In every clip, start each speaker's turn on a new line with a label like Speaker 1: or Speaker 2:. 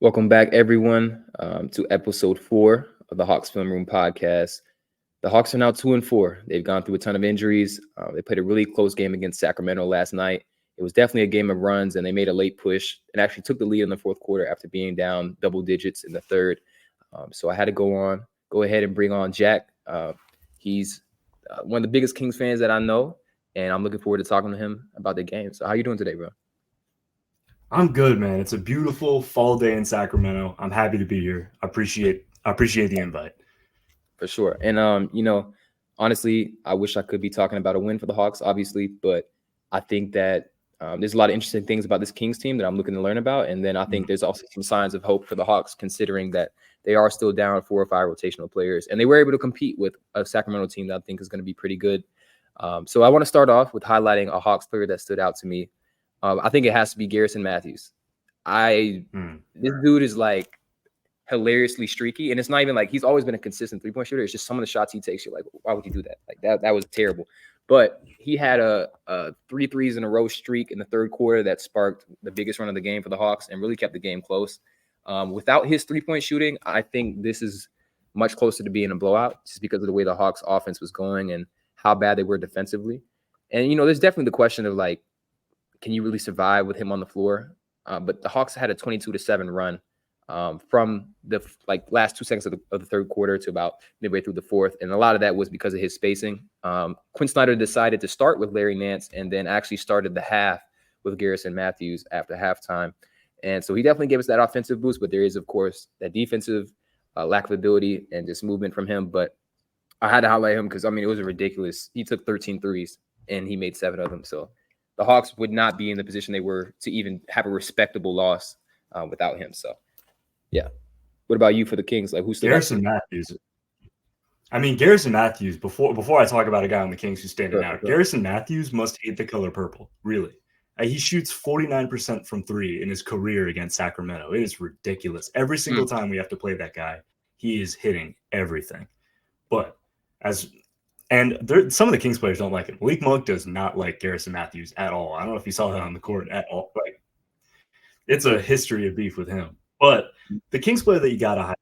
Speaker 1: Welcome back, everyone, to episode 4 of the Hawks Film Room podcast. The Hawks are now 2-4. They've gone through a ton of injuries. They played a really close game against Sacramento last night. It was definitely a game of runs, and they made a late push and actually took the lead in the fourth quarter after being down double digits in the third. So I had to go ahead and bring on Jack. He's one of the biggest Kings fans that I know, and I'm looking forward to talking to him about the game. So how you doing today, bro?
Speaker 2: I'm good, man. It's a beautiful fall day in Sacramento. I'm happy to be here. I appreciate the invite.
Speaker 1: For sure. And honestly, I wish I could be talking about a win for the Hawks, obviously, but I think that there's a lot of interesting things about this Kings team that I'm looking to learn about. And then I think there's also some signs of hope for the Hawks, considering that they are still down 4 or 5 rotational players, and they were able to compete with a Sacramento team that I think is going to be pretty good. So I want to start off with highlighting a Hawks player that stood out to me. I think it has to be Garrison Mathews. This dude is like hilariously streaky, and it's not even like he's always been a consistent 3-point shooter. It's just some of the shots he takes, you're like, why would you do that? Like that was terrible. But he had a 3 threes in a row streak in the third quarter that sparked the biggest run of the game for the Hawks and really kept the game close. Without his 3-point shooting, I think this is much closer to being a blowout just because of the way the Hawks offense was going and how bad they were defensively. And, there's definitely the question of like, can you really survive with him on the floor? But the Hawks had a 22-7 run from the last 2 seconds of the third quarter to about midway through the fourth. And a lot of that was because of his spacing. Quin Snyder decided to start with Larry Nance and then actually started the half with Garrison Mathews after halftime. And so he definitely gave us that offensive boost, but there is, of course, that defensive lack of ability and just movement from him. But I had to highlight him because, it was ridiculous. He took 13 threes and he made 7 of them. So the Hawks would not be in the position they were to even have a respectable loss without him. So, yeah. What about you for the Kings? Like, who's
Speaker 2: Garrison Mathews? Garrison Mathews, before I talk about a guy on the Kings who's standing out, Garrison Mathews must hate the color purple, really. He shoots 49% from 3 in his career against Sacramento. It is ridiculous. Every single time we have to play that guy, he is hitting everything. But some of the Kings players don't like him. Malik Monk does not like Garrison Mathews at all. I don't know if you saw that on the court at all. Like, it's a history of beef with him. But the Kings player that you got to highlight,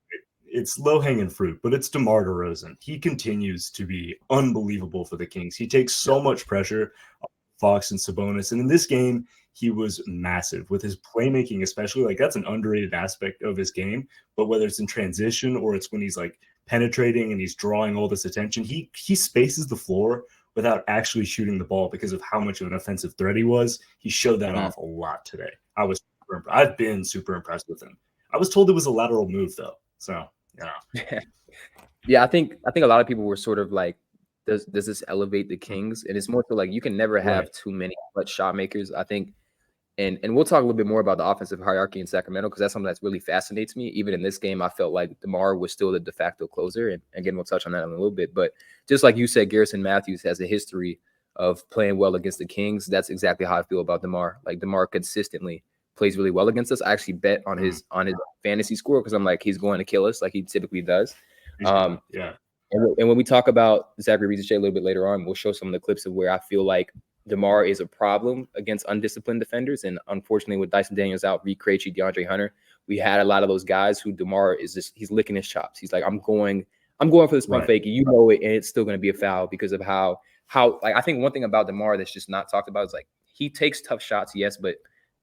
Speaker 2: it's low-hanging fruit, but it's Demar Derozan. He continues to be unbelievable for the Kings. He takes so much pressure off Fox and Sabonis. And in this game, he was massive with his playmaking, especially. Like, that's an underrated aspect of his game. But whether it's in transition or it's when he's like penetrating and he's drawing all this attention, he spaces the floor without actually shooting the ball because of how much of an offensive threat he was. He showed that off a lot today. I've been super impressed with him. I was told it was a lateral move though. So,
Speaker 1: Yeah, I think a lot of people were sort of like, does this elevate the Kings? And it's more so like you can never have too many clutch shot makers, I think. And we'll talk a little bit more about the offensive hierarchy in Sacramento because that's something that really fascinates me. Even in this game, I felt like Demar was still the de facto closer. And again, we'll touch on that in a little bit. But just like you said, Garrison Mathews has a history of playing well against the Kings. That's exactly how I feel about Demar. Like, Demar consistently plays really well against us. I actually bet on his fantasy score because I'm like, he's going to kill us like he typically does. And when we talk about Zachary Risacher a little bit later on, we'll show some of the clips of where I feel like Demar is a problem against undisciplined defenders. And unfortunately, with Dyson Daniels out, Reed Krejci, DeAndre Hunter, we had a lot of those guys who Demar is just, he's licking his chops. He's like, I'm going for this pump fake. You know it, and it's still going to be a foul because of how like, I think one thing about Demar that's just not talked about is like, he takes tough shots, yes, but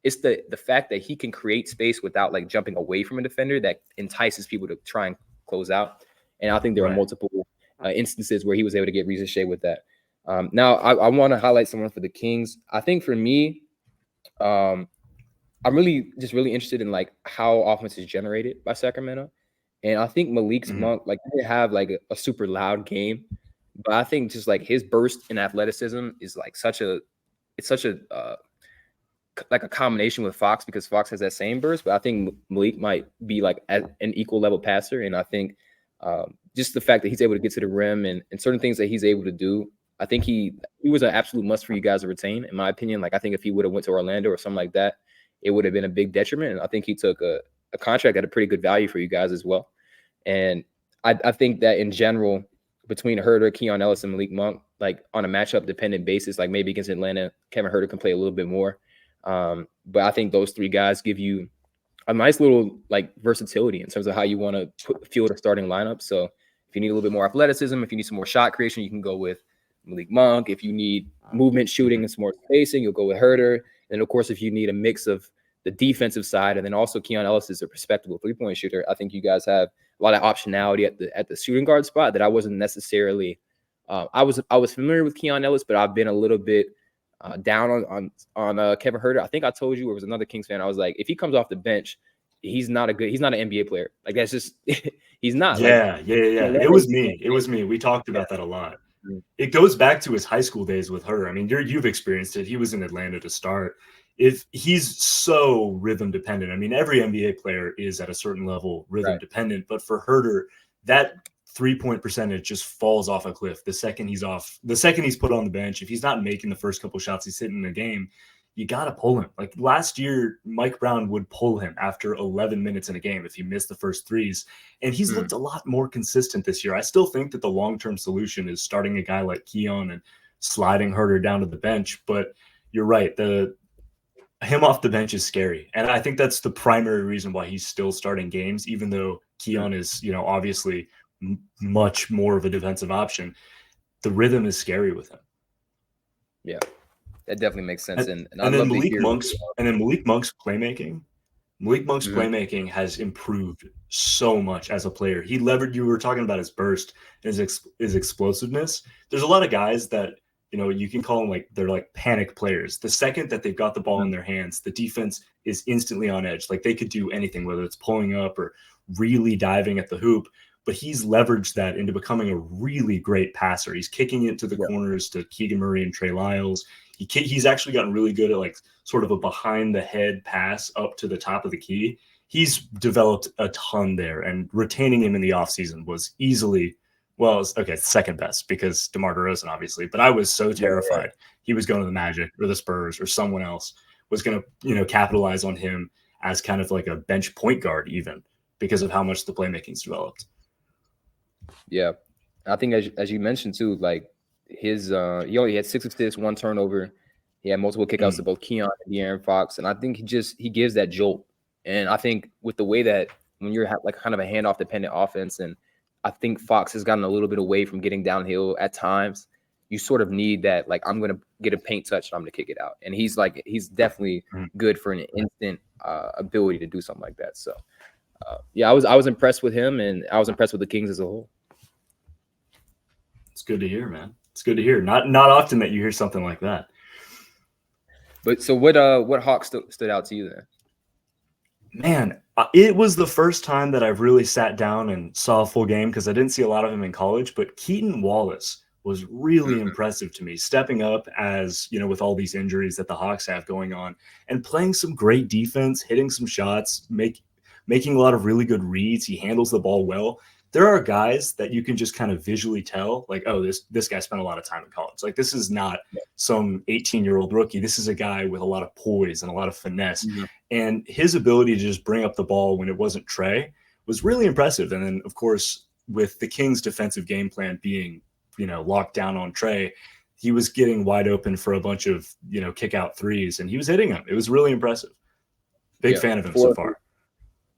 Speaker 1: it's the fact that he can create space without like jumping away from a defender that entices people to try and close out. And I think there are multiple instances where he was able to get Risacher with that. Now, I want to highlight someone for the Kings. I think for me, I'm really interested in like how offense is generated by Sacramento. And I think Malik's Monk, like, he didn't have like a super loud game, but I think just like his burst in athleticism is like such a like a combination with Fox because Fox has that same burst, but I think Malik might be like at an equal level passer. And I think just the fact that he's able to get to the rim and certain things that he's able to do, I think he was an absolute must for you guys to retain, in my opinion. Like, I think if he would have went to Orlando or something like that, it would have been a big detriment. And I think he took a contract at a pretty good value for you guys as well. And I think that in general, between Huerter, Keon Ellis, and Malik Monk, like on a matchup dependent basis, like maybe against Atlanta, Kevin Huerter can play a little bit more. But I think those three guys give you a nice little like versatility in terms of how you want to field a starting lineup. So if you need a little bit more athleticism, if you need some more shot creation, you can go with Malik Monk. If you need movement, shooting, and some more spacing, you'll go with Herder. And of course, if you need a mix of the defensive side, and then also Keon Ellis is a respectable 3-point shooter, I think you guys have a lot of optionality at the shooting guard spot that I wasn't necessarily. I was familiar with Keon Ellis, but I've been a little bit down on Kevin Herter. I think I told you, it was another Kings fan. I was like, if he comes off the bench, he's not an NBA player. Like that's just he's not.
Speaker 2: Yeah. It was me. We talked about that a lot. It goes back to his high school days with Herter. I mean, you've experienced it. He was in Atlanta to start. If he's so rhythm dependent, I mean, every NBA player is at a certain level rhythm dependent, but for Herter, that 3-point percentage just falls off a cliff the second he's put on the bench. If he's not making the first couple shots he's hitting in the game, you got to pull him. Like last year, Mike Brown would pull him after 11 minutes in a game if he missed the first threes. And he's looked a lot more consistent this year. I still think that the long-term solution is starting a guy like Keon and sliding Herter down to the bench. But you're right. Him off the bench is scary. And I think that's the primary reason why he's still starting games, even though Keon is, obviously much more of a defensive option. The rhythm is scary with him.
Speaker 1: Yeah. That definitely makes sense. And
Speaker 2: then Malik Monk's playmaking. Malik Monk's playmaking has improved so much as a player. You were talking about his burst and his explosiveness. There's a lot of guys that, you can call them they're like panic players. The second that they've got the ball in their hands, the defense is instantly on edge. Like they could do anything, whether it's pulling up or really diving at the hoop. But he's leveraged that into becoming a really great passer. He's kicking it to the corners to Keegan Murray and Trae Lyles. He's actually gotten really good at sort of a behind the head pass up to the top of the key. He's developed a ton there, and retaining him in the offseason was easily, second best because DeMar DeRozan, obviously. But I was so terrified he was going to the Magic or the Spurs or someone else was going to, capitalize on him as kind of like a bench point guard, even because of how much the playmaking's developed.
Speaker 1: Yeah, I think as you mentioned too, his he only had 6 assists, 1 turnover. He had multiple kickouts to both Keon and De'Aaron Fox, and I think he gives that jolt. And I think with the way that when you're kind of a handoff dependent offense, and I think Fox has gotten a little bit away from getting downhill at times, you sort of need that. I'm going to get a paint touch and I'm going to kick it out. And he's definitely good for an instant ability to do something like that. So I was impressed with him, and I was impressed with the Kings as a whole.
Speaker 2: It's good to hear, man. It's good to hear. Not often that you hear something like that.
Speaker 1: But so what Hawks stood out to you then?
Speaker 2: Man, it was the first time that I've really sat down and saw a full game because I didn't see a lot of him in college. But Keaton Wallace was really impressive to me, stepping up as, with all these injuries that the Hawks have going on and playing some great defense, hitting some shots, making a lot of really good reads. He handles the ball well. There are guys that you can just kind of visually tell, this guy spent a lot of time in college. This is not some 18-year-old rookie. This is a guy with a lot of poise and a lot of finesse. And his ability to just bring up the ball when it wasn't Trae was really impressive. And then, of course, with the Kings' defensive game plan being, locked down on Trae, he was getting wide open for a bunch of, kick out threes, and he was hitting them. It was really impressive. Big fan of him so far.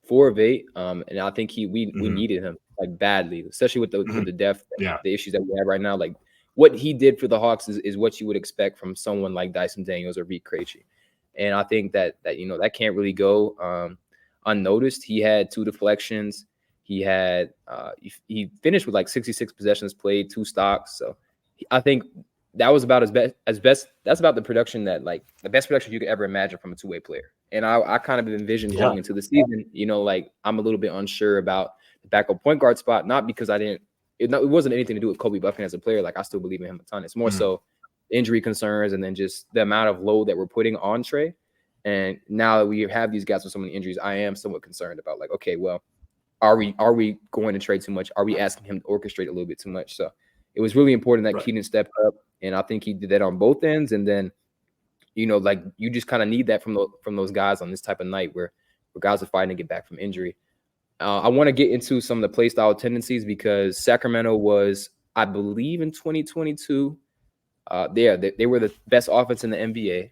Speaker 1: 4 of 8, and I think we needed him badly, especially with the depth, the issues that we have right now. What he did for the Hawks is what you would expect from someone like Dyson Daniels or Reed Krejci, and I think that that can't really go unnoticed. He had 2 deflections. He had he finished with 66 possessions played, 2 stocks. So I think that was about as best. That's about the production that the best production you could ever imagine from a 2-way player. And I kind of envisioned going into the season, I'm a little bit unsure about the backup point guard spot, not because it wasn't anything to do with Kobe Buffington as a player. I still believe in him a ton. It's more so injury concerns and then just the amount of load that we're putting on Trae. And now that we have these guys with so many injuries, I am somewhat concerned about okay, well, are we going to trade too much? Are we asking him to orchestrate a little bit too much? So it was really important that Keaton stepped up, and I think he did that on both ends. And then you just kind of need that from those guys on this type of night where guys are fighting to get back from injury. I want to get into some of the play style tendencies because Sacramento was, I believe, in 2022, they were the best offense in the NBA.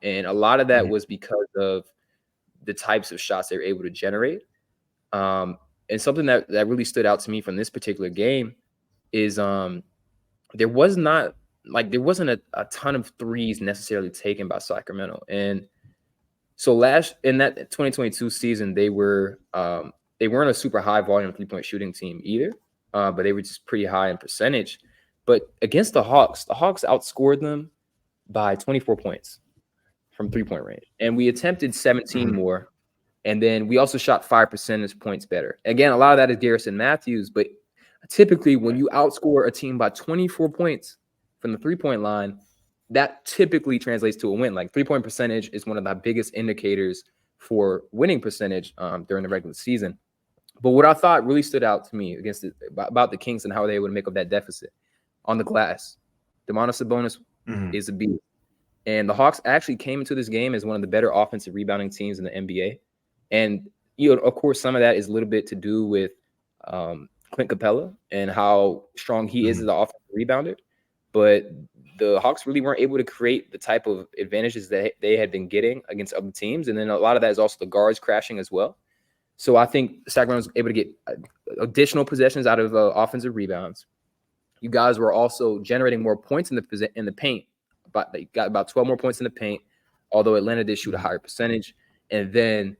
Speaker 1: And a lot of that was because of the types of shots they were able to generate. And something that really stood out to me from this particular game is there wasn't a ton of threes necessarily taken by Sacramento. And so in that 2022 season, they weren't a super high volume 3-point shooting team either, but they were just pretty high in percentage. But against the Hawks outscored them by 24 points from 3-point range. And we attempted 17 more. And then we also shot 5 percentage points better. Again, a lot of that is Garrison Mathews, but typically when you outscore a team by 24 points from the 3-point line, that typically translates to a win. Like 3-point percentage is one of the biggest indicators for winning percentage during the regular season. But what I thought really stood out to me about the Kings and how they would make up that deficit on the glass, Domantas Sabonis is a beast. And the Hawks actually came into this game as one of the better offensive rebounding teams in the NBA. And, of course, some of that is a little bit to do with Clint Capella and how strong he is as an offensive rebounder. But the Hawks really weren't able to create the type of advantages that they had been getting against other teams. And then a lot of that is also the guards crashing as well. So I think Sacramento was able to get additional possessions out of offensive rebounds. You guys were also generating more points in the paint. They got about 12 more points in the paint, although Atlanta did shoot a higher percentage. And then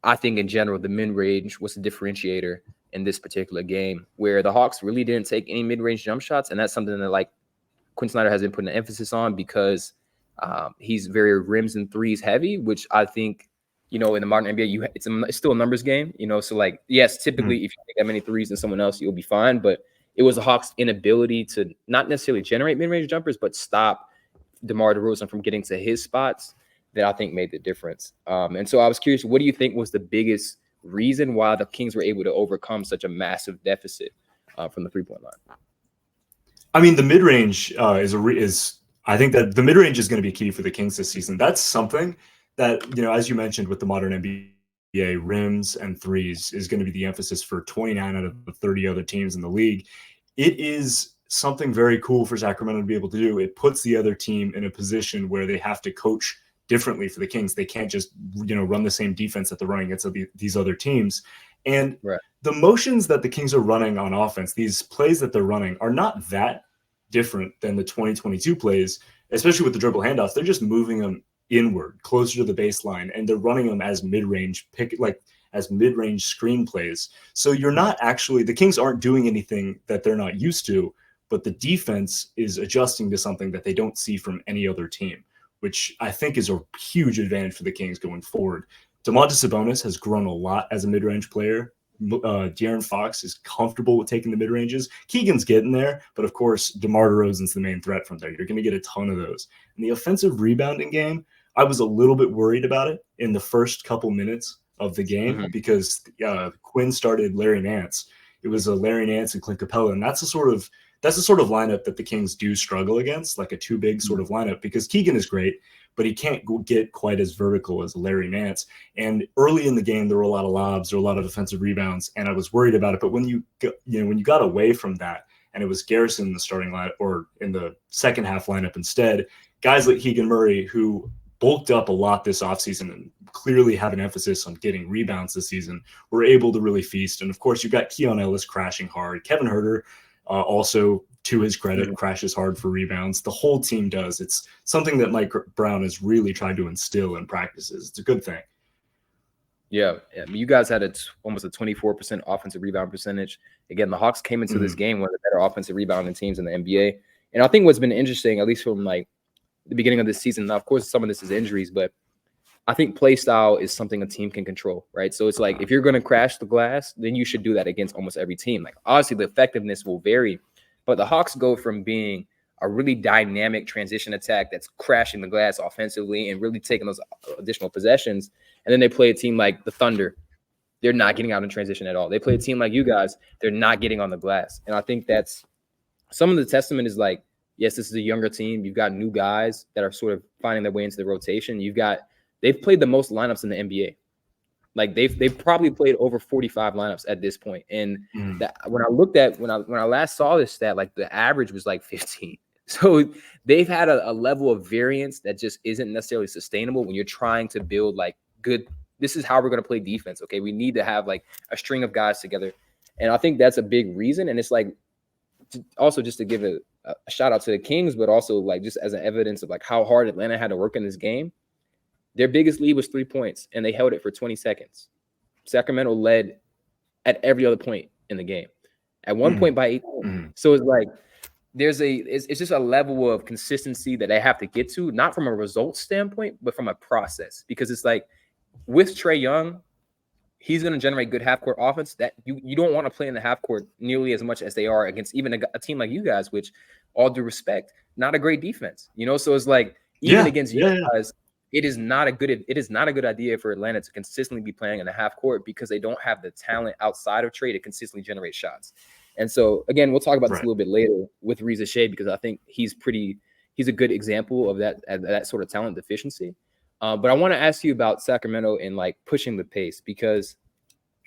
Speaker 1: I think in general, the mid-range was a differentiator in this particular game where the Hawks really didn't take any mid-range jump shots. And that's something that Quin Snyder has been putting an emphasis on because he's very rims and threes heavy, which I think, in the modern NBA, it's still a numbers game, So yes, typically if you take that many threes than someone else, you'll be fine. But it was the Hawks' inability to not necessarily generate mid-range jumpers, but stop DeMar DeRozan from getting to his spots that I think made the difference. And so I was curious, what do you think was the biggest reason why the Kings were able to overcome such a massive deficit from the 3-point line?
Speaker 2: I mean, the mid-range I think that the mid-range is going to be key for the Kings this season. That's something that, as you mentioned with the modern NBA, rims and threes is going to be the emphasis for 29 out of the 30 other teams in the league. It is something very cool for Sacramento to be able to do. It puts the other team in a position where they have to coach differently for the Kings. They can't just, run the same defense that they're running against these other teams. And the motions that the Kings are running on offense, these plays that they're running are not that different than the 2022 plays, especially with the dribble handoffs. They're just moving them inward, closer to the baseline, and they're running them as mid-range as mid-range screen plays. So the Kings aren't doing anything that they're not used to, but the defense is adjusting to something that they don't see from any other team, which I think is a huge advantage for the Kings going forward. Domantas Sabonis has grown a lot as a mid-range player. De'Aaron Fox is comfortable with taking the mid-ranges. Keegan's getting there, but of course, DeMar DeRozan's the main threat from there. You're going to get a ton of those. In the offensive rebounding game, I was a little bit worried about it in the first couple minutes of the game because Quin started Larry Nance. It was a Larry Nance and Clint Capella, and that's the sort of lineup that the Kings do struggle against, like a too big sort of lineup, because Keegan is great, but he can't get quite as vertical as Larry Nance. And early in the game, there were a lot of lobs, there were a lot of offensive rebounds, and I was worried about it. But when you got away from that, and it was Garrison in the starting lineup or in the second half lineup instead, guys like Keegan Murray, who bulked up a lot this offseason and clearly have an emphasis on getting rebounds this season, were able to really feast. And of course, you've got Keon Ellis crashing hard. Kevin Huerter, also, to his credit, crashes hard for rebounds. The whole team does. It's something that Mike Brown has really tried to instill in practices. It's a good thing.
Speaker 1: Yeah. You guys had almost a 24% offensive rebound percentage. Again, the Hawks came into this game one of the better offensive rebounding teams in the NBA. And I think what's been interesting, at least from the beginning of this season, now, of course, some of this is injuries, but I think play style is something a team can control, right? So it's if you're going to crash the glass, then you should do that against almost every team. Obviously, the effectiveness will vary, but the Hawks go from being a really dynamic transition attack that's crashing the glass offensively and really taking those additional possessions. And then they play a team like the Thunder. They're not getting out in transition at all. They play a team like you guys. They're not getting on the glass. And I think that's some of the testament is yes, this is a younger team. You've got new guys that are sort of finding their way into the rotation. They've played the most lineups in the NBA. They've probably played over 45 lineups at this point. And when I last saw this stat, the average was 15. So they've had a level of variance that just isn't necessarily sustainable when you're trying to build good this is how we're going to play defense. Okay, we need to have like a string of guys together, and I think that's a big reason. And it's like also just to give a shout out to the Kings, but also like just as an evidence of like how hard Atlanta had to work in this game. Their biggest lead was 3 points, and they held it for 20 seconds. Sacramento led at every other point in the game, at one point by 8 points. So it's like it's just a level of consistency that they have to get to, not from a result standpoint, but from a process. Because it's like with Trae Young, he's going to generate good half-court offense that you don't want to play in the half-court nearly as much as they are against even a team like you guys, which, all due respect, not a great defense. So it's like even against you guys, it is not a good idea for Atlanta to consistently be playing in the half-court because they don't have the talent outside of Trae to consistently generate shots. And so, again, we'll talk about this a little bit later with Risacher because I think he's a good example of that sort of talent deficiency. But I want to ask you about Sacramento and like pushing the pace, because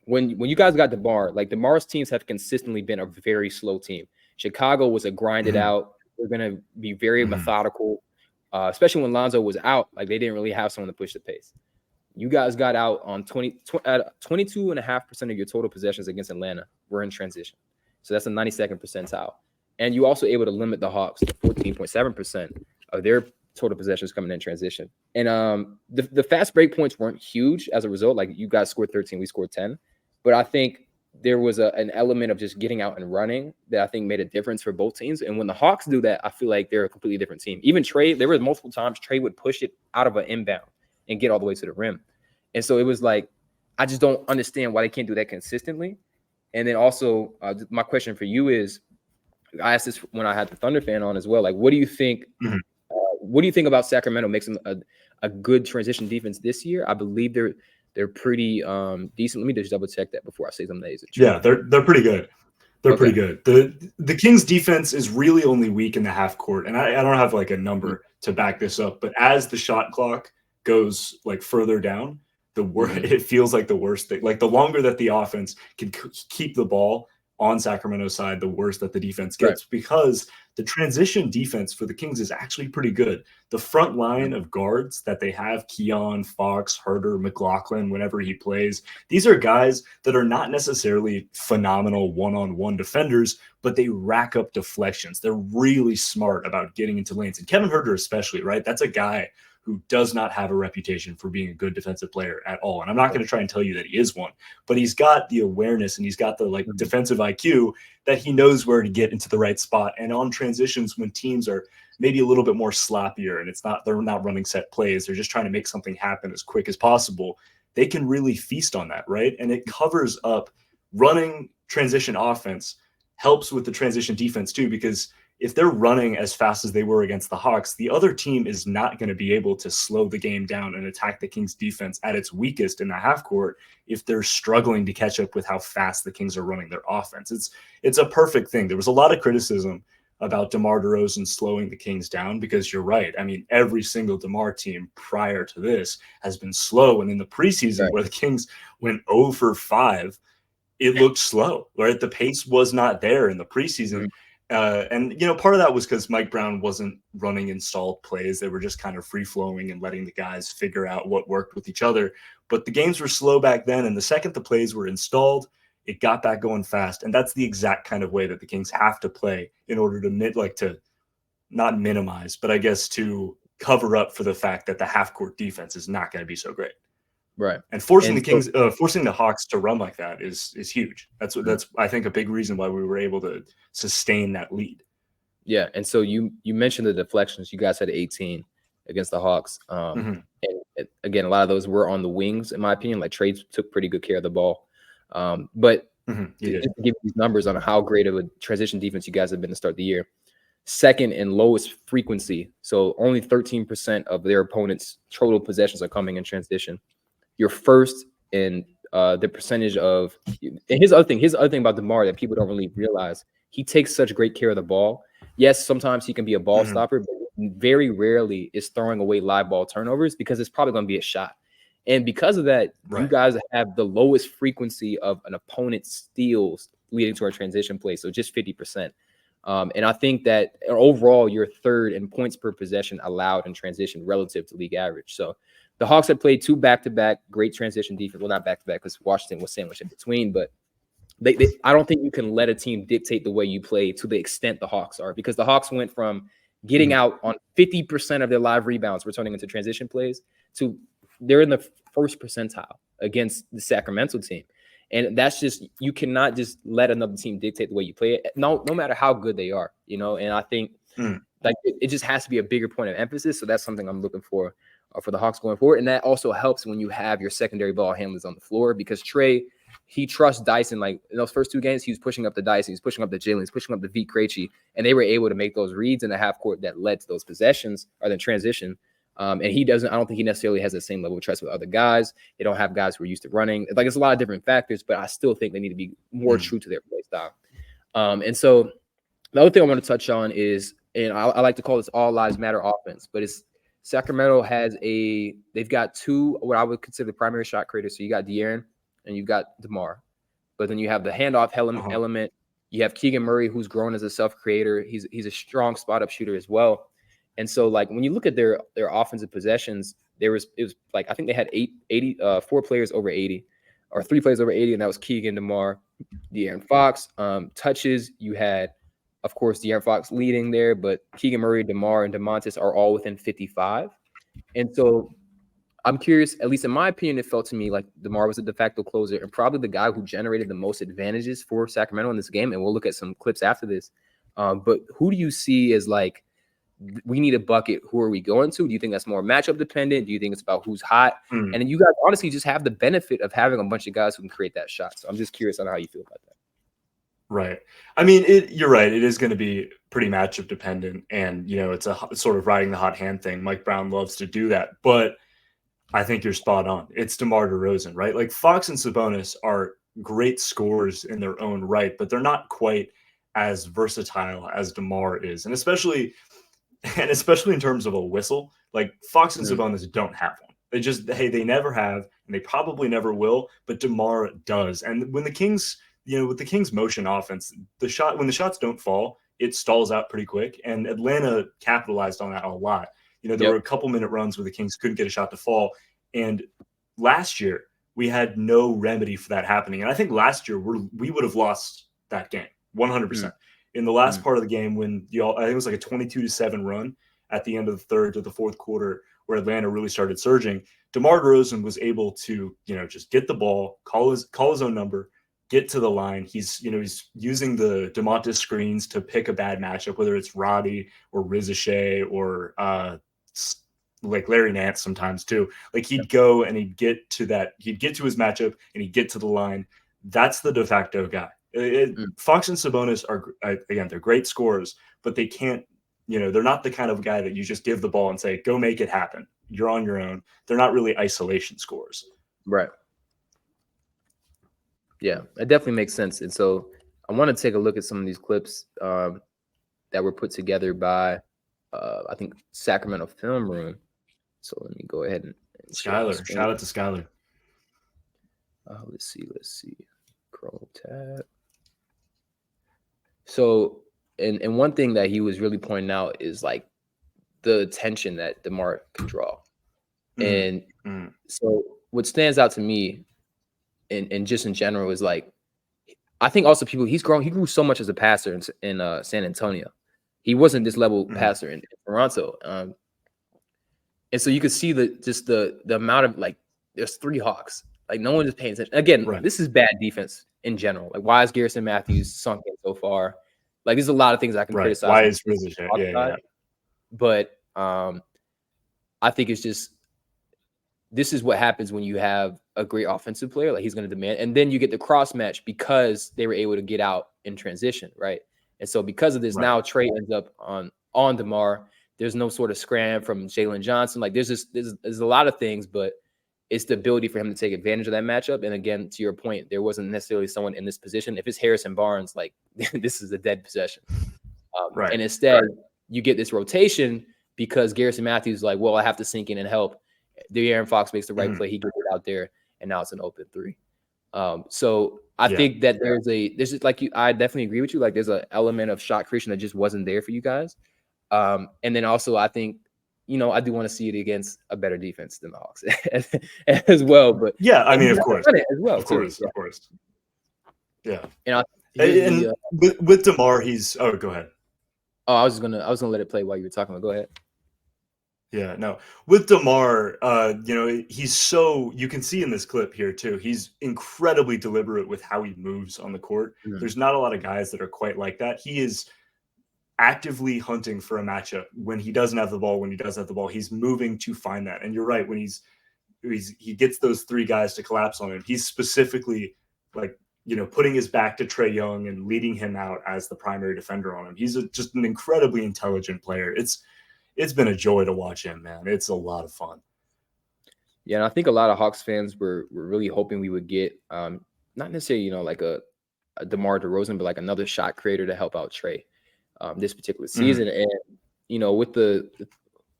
Speaker 1: when you guys got Demar, like Demar's teams have consistently been a very slow team. Chicago was a grinded out. They're going to be very methodical, especially when Lonzo was out. Like they didn't really have someone to push the pace. You guys got out on 22.5% of your total possessions against Atlanta were in transition. So that's a 92nd percentile. And you also able to limit the Hawks to 14.7% of their total possessions coming in transition. And the fast break points weren't huge as a result. Like you guys scored 13, we scored 10. But I think there was an element of just getting out and running that I think made a difference for both teams. And when the Hawks do that, I feel like they're a completely different team. Even Trae, there were multiple times Trae would push it out of an inbound and get all the way to the rim. And so it was like, I just don't understand why they can't do that consistently. And then also, my question for you is, I asked this when I had the Thunder fan on as well. Like, what do you think? What do you think about Sacramento makes them a good transition defense this year? I believe they're pretty decent. Let me just double check that before I say something that isn't true.
Speaker 2: Yeah, they're pretty good. They're pretty good. The Kings defense is really only weak in the half court, and I don't have like a number to back this up. But as the shot clock goes like further down, the worse it feels like the worst thing. Like the longer that the offense can keep the ball on Sacramento's side, the worse that the defense gets, because the transition defense for the Kings is actually pretty good. The front line of guards that they have, Keaton, Fox, Herter, McLaughlin, whenever he plays, these are guys that are not necessarily phenomenal one-on-one defenders, but they rack up deflections. They're really smart about getting into lanes. And Kevin Herter especially, right? That's a guy who does not have a reputation for being a good defensive player at all. And I'm not going to try and tell you that he is one, but he's got the awareness and he's got the like defensive IQ that he knows where to get into the right spot. And on transitions, when teams are maybe a little bit more sloppier and they're not running set plays, they're just trying to make something happen as quick as possible, they can really feast on that, right? And it covers up running transition offense, helps with the transition defense too, because if they're running as fast as they were against the Hawks, the other team is not going to be able to slow the game down and attack the Kings defense at its weakest in the half court if they're struggling to catch up with how fast the Kings are running their offense. It's a perfect thing. There was a lot of criticism about Demar Derozan slowing the Kings down because you're right. I mean, every single Demar team prior to this has been slow. And in the preseason where the Kings went 0 for 5, it looked slow, right? The pace was not there in the preseason. And, part of that was because Mike Brown wasn't running installed plays. They were just kind of free-flowing and letting the guys figure out what worked with each other. But the games were slow back then, and the second the plays were installed, it got back going fast. And that's the exact kind of way that the Kings have to play in order to not minimize, but I guess to cover up for the fact that the half-court defense is not going to be so great.
Speaker 1: Right.
Speaker 2: And forcing the Hawks to run like that is huge. That's I think a big reason why we were able to sustain that lead.
Speaker 1: Yeah, and so you mentioned the deflections. You guys had 18 against the Hawks. And again, a lot of those were on the wings, in my opinion. Like Trae took pretty good care of the ball. But just to give you these numbers on how great of a transition defense you guys have been to start the year. Second in lowest frequency. So only 13% of their opponents' total possessions are coming in transition. You're first in the percentage of, and here's the other thing about DeMar that people don't really realize. He takes such great care of the ball. Yes, sometimes he can be a ball stopper, but very rarely is throwing away live ball turnovers because it's probably going to be a shot. And because of that, you guys have the lowest frequency of an opponent's steals leading to a transition play. So just 50%. And I think that overall, you're third in points per possession allowed in transition relative to league average. So the Hawks had played 2 back-to-back great transition defense. Well, not back-to-back because Washington was sandwiched in between, but I don't think you can let a team dictate the way you play to the extent the Hawks are, because the Hawks went from getting out on 50% of their live rebounds, returning into transition plays, to they're in the first percentile against the Sacramento team. And that's just, you cannot just let another team dictate the way you play it, no matter how good they are, you know. And I think like it just has to be a bigger point of emphasis. So that's something I'm looking for the Hawks going forward. And that also helps when you have your secondary ball handlers on the floor, because Trae, he trusts Dyson. Like in those first 2 games, he was pushing up the Dyson, he's pushing up the Jalen, he's pushing up the V Krejci, and they were able to make those reads in the half court that led to those possessions or the transition. And I don't think he necessarily has the same level of trust with other guys. They don't have guys who are used to running. Like, it's a lot of different factors, but I still think they need to be more true to their play style. And so the other thing I want to touch on is, and I like to call this all lives matter offense, but it's Sacramento they've got 2, what I would consider the primary shot creators. So you got De'Aaron and you've got Demar, but then you have the handoff element. You have Keegan Murray, who's grown as a self-creator. He's a strong spot-up shooter as well. And so, like, when you look at their offensive possessions, it was like, I think they had 4 players over 80, or 3 players over 80, and that was Keegan, Demar, De'Aaron Fox. Touches, you had, of course, De'Aaron Fox leading there, but Keegan Murray, Demar, and DeMontis are all within 55. And so I'm curious, at least in my opinion, it felt to me like Demar was a de facto closer and probably the guy who generated the most advantages for Sacramento in this game. And we'll look at some clips after this. But who do you see as, like, we need a bucket? Who are we going to? Do you think that's more matchup dependent? Do you think it's about who's hot? And then you guys honestly just have the benefit of having a bunch of guys who can create that shot. So I'm just curious on how you feel about that.
Speaker 2: Right. I mean, you're right. It is going to be pretty matchup dependent. And, you know, it's sort of riding the hot hand thing. Mike Brown loves to do that. But I think you're spot on. It's DeMar DeRozan, right? Like, Fox and Sabonis are great scorers in their own right, but they're not quite as versatile as DeMar is. And especially in terms of a whistle, like, Fox and Sabonis don't have one. They never have, and they probably never will, but DeMar does. And when the Kings, you know, with the Kings motion offense, when the shots don't fall, it stalls out pretty quick. And Atlanta capitalized on that a lot. You know, there were a couple minute runs where the Kings couldn't get a shot to fall. And last year, we had no remedy for that happening. And I think last year we would have lost that game 100%. In the last part of the game, when I think it was like a 22-7 run at the end of the third to the fourth quarter, where Atlanta really started surging, DeMar DeRozan was able to, you know, just get the ball, call his own number, get to the line. He's using the DeMontis screens to pick a bad matchup, whether it's Roddy or Risacher or like Larry Nance sometimes too. Like, he'd go and he'd get to his matchup and he'd get to the line. That's the de facto guy. Fox and Sabonis are, again, they're great scorers, but they can't, you know, they're not the kind of guy that you just give the ball and say, go make it happen. You're on your own. They're not really isolation scorers.
Speaker 1: Right. Yeah, it definitely makes sense. And so I want to take a look at some of these clips that were put together by, I think, Sacramento Film Room. So let me go ahead and
Speaker 2: Skyler. Shout out to Skyler.
Speaker 1: Let's see. Chrome tab. So, and one thing that he was really pointing out is, like, the attention that DeMar can draw. And so what stands out to me and just in general is, like, I think also he grew so much as a passer in San Antonio. He wasn't this level passer in Toronto. And so you could see the amount of, like, there's 3 Hawks. Like, no one is paying attention. Again, this is bad defense in general. Like, why is Garrison Mathews sunk in so far? Like, there's a lot of things I can criticize.
Speaker 2: Why is Risacher? Yeah.
Speaker 1: But I think it's just, this is what happens when you have a great offensive player. Like, he's going to demand, and then you get the cross match because they were able to get out in transition, right? And so because of this, now Trae ends up on DeMar. There's no sort of scram from Jalen Johnson. Like, there's a lot of things, but it's the ability for him to take advantage of that matchup. And again, to your point, there wasn't necessarily someone in this position. If it's Harrison Barnes, like, this is a dead possession. And instead, you get this rotation because Garrison Mathews is like, well, I have to sink in and help. De'Aaron Fox makes the right play. He gets it out there, and now it's an open 3. So I think that there's just, like, I definitely agree with you. Like, there's an element of shot creation that just wasn't there for you guys. And then also, I think I do want to see it against a better defense than the Hawks as well. But
Speaker 2: yeah, I mean,
Speaker 1: he's
Speaker 2: of course,
Speaker 1: done it as well,
Speaker 2: of course,
Speaker 1: yeah.
Speaker 2: of course. Yeah.
Speaker 1: And
Speaker 2: with Demar, he's. Oh, go ahead.
Speaker 1: Oh, I was gonna let it play while you were talking. Go ahead.
Speaker 2: Yeah, no. With Demar, he's so, you can see in this clip here too, he's incredibly deliberate with how he moves on the court.
Speaker 1: Mm-hmm.
Speaker 2: There's not a lot of guys that are quite like that. He is actively hunting for a matchup when he doesn't have the ball. When he does have the ball, he's moving to find that. And you're right, when he gets those three guys to collapse on him, he's specifically like, putting his back to Trae Young and leading him out as the primary defender on him. He's just an incredibly intelligent player. It's been a joy to watch him, man. It's a lot of fun.
Speaker 1: Yeah, and I think a lot of Hawks fans were really hoping we would get not necessarily, like a DeMar DeRozan, but like another shot creator to help out Trae this particular season. Mm-hmm. And, with the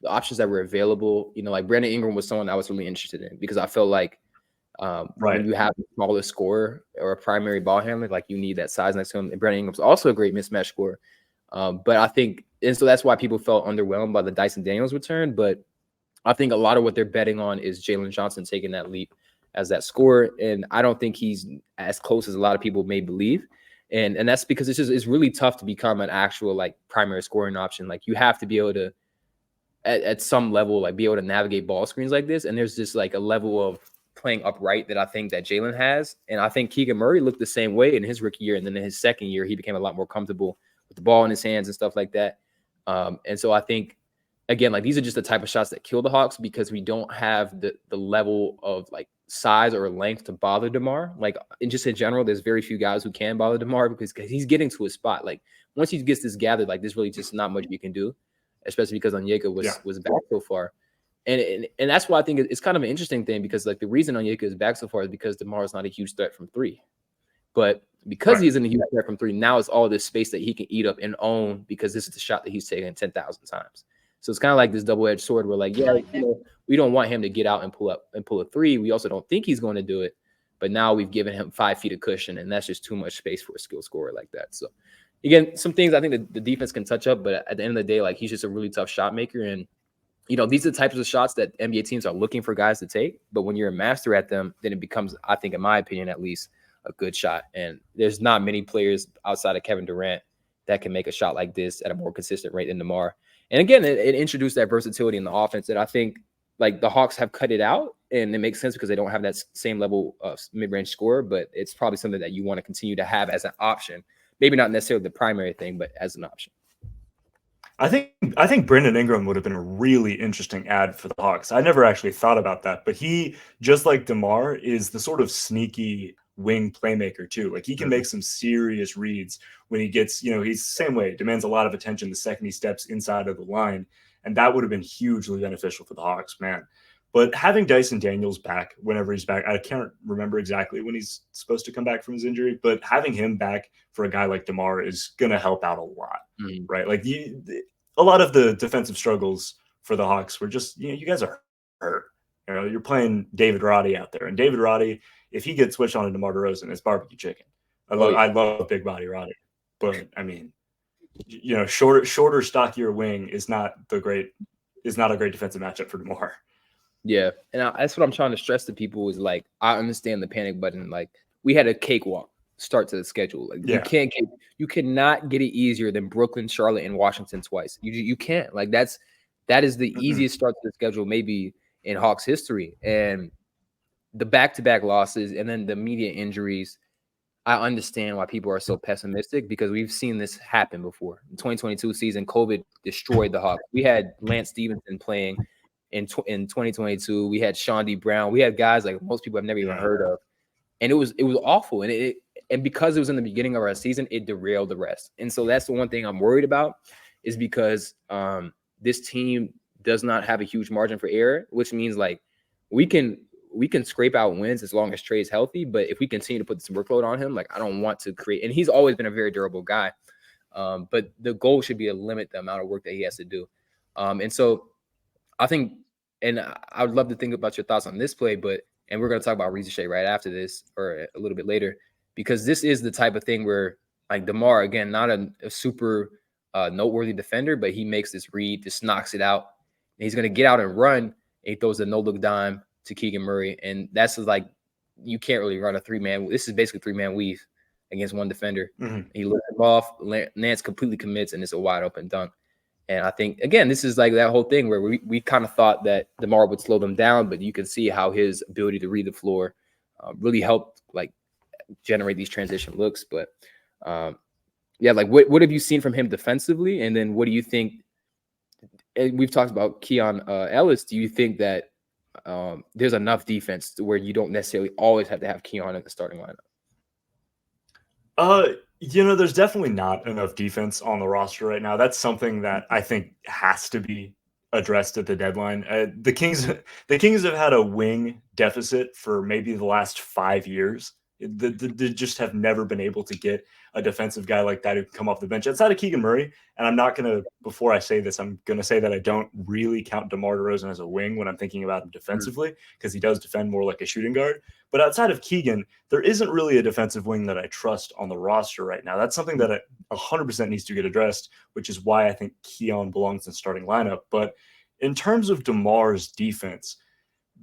Speaker 1: options that were available, like Brandon Ingram was someone I was really interested in because I felt like when you have a smaller scorer or a primary ball handler, like you need that size next to him. And Brandon Ingram's also a great mismatch scorer. But I think, and so that's why people felt underwhelmed by the Dyson Daniels return. But I think a lot of what they're betting on is Jalen Johnson taking that leap as that scorer. And I don't think he's as close as a lot of people may believe. And that's because it's really tough to become an actual like primary scoring option. Like you have to be able to, at some level, like be able to navigate ball screens like this. And there's just like a level of playing upright that I think that Jalen has. And I think Keegan Murray looked the same way in his rookie year. And then in his second year, he became a lot more comfortable with the ball in his hands and stuff like that. And so I think, again, like these are just the type of shots that kill the Hawks because we don't have the level of like size or length to bother DeMar. Like in general, there's very few guys who can bother DeMar because he's getting to a spot. Like once he gets this gathered, like there's really just not much you can do, especially because Onyeka was back so far. And that's why I think it's kind of an interesting thing because like the reason Onyeka is back so far is because DeMar is not a huge threat from three. But because he isn't a huge threat from three, now it's all this space that he can eat up and own because this is the shot that he's taken 10,000 times. So it's kind of like this double-edged sword where like, we don't want him to get out and pull a three. We also don't think he's going to do it. But now we've given him 5 feet of cushion, and that's just too much space for a skill scorer like that. So again, some things I think the defense can touch up, but at the end of the day, like he's just a really tough shot maker. And these are the types of shots that NBA teams are looking for guys to take. But when you're a master at them, then it becomes, I think, in my opinion, at least, a good shot. And there's not many players outside of Kevin Durant that can make a shot like this at a more consistent rate than DeMar. And again, it introduced that versatility in the offense that I think like the Hawks have cut it out, and it makes sense because they don't have that same level of mid-range scorer, but it's probably something that you want to continue to have as an option. Maybe not necessarily the primary thing, but as an option.
Speaker 2: I think Brandon Ingram would have been a really interesting add for the Hawks. I never actually thought about that, but he, just like DeMar, is the sort of sneaky wing playmaker too. Like he can make some serious reads when he gets, he's the same way, demands a lot of attention the second he steps inside of the line. And that would have been hugely beneficial for the Hawks, man. But having Dyson Daniels back whenever he's back, I can't remember exactly when he's supposed to come back from his injury, but having him back for a guy like DeMar is going to help out a lot, right? Like a lot of the defensive struggles for the Hawks were just, you guys are hurt. You're playing David Roddy out there, and David Roddy, if he gets switched on to DeMar DeRozan, it's barbecue chicken. I love big body Roddy, but I mean, shorter, stockier wing is not a great defensive matchup for DeMar.
Speaker 1: Yeah, and that's what I'm trying to stress to people is like I understand the panic button. Like we had a cakewalk start to the schedule. Like you cannot get it easier than Brooklyn, Charlotte, and Washington twice. You can't. Like that is the easiest start to the schedule maybe in Hawks history. And the back-to-back losses and then the immediate injuries, I understand why people are so pessimistic because we've seen this happen before. In 2022 season, COVID destroyed the Hawks. We had Lance Stevenson playing in 2022. We had Sean D. Brown. We had guys like most people have never even heard of. And it was awful. And because it was in the beginning of our season, it derailed the rest. And so that's the one thing I'm worried about is because this team does not have a huge margin for error, which means like we can scrape out wins as long as Trae's healthy. But if we continue to put this workload on him, like I don't want to create, and he's always been a very durable guy. But the goal should be to limit the amount of work that he has to do. And so I think, and I would love to think about your thoughts on this play, and we're going to talk about Risacher right after this or a little bit later, because this is the type of thing where like DeMar, again, not a super noteworthy defender, but he makes this read, just knocks it out. he's going to get out and run. And he throws a no-look dime to Keegan Murray. And that's like, you can't really run a three-man. This is basically three-man weave against one defender. He lifts him off. Nance completely commits, and it's a wide-open dunk. And I think, again, this is like that whole thing where we kind of thought that Demar would slow them down, but you can see how his ability to read the floor really helped like generate these transition looks. But yeah, like what have you seen from him defensively? And then what do you think? And we've talked about Keon Ellis. Do you think that there's enough defense to where you don't necessarily always have to have Keon in the starting lineup?
Speaker 2: There's definitely not enough defense on the roster right now. That's something that I think has to be addressed at the deadline. The Kings have had a wing deficit for maybe the last 5 years. They just have never been able to get a defensive guy like that who can come off the bench outside of Keegan Murray. And I'm not going to, before I say this, I'm going to say that I don't really count DeMar DeRozan as a wing when I'm thinking about him defensively, because he does defend more like a shooting guard. But outside of Keegan, there isn't really a defensive wing that I trust on the roster right now. That's something that 100% needs to get addressed, which is why I think Keon belongs in the starting lineup. But in terms of DeMar's defense,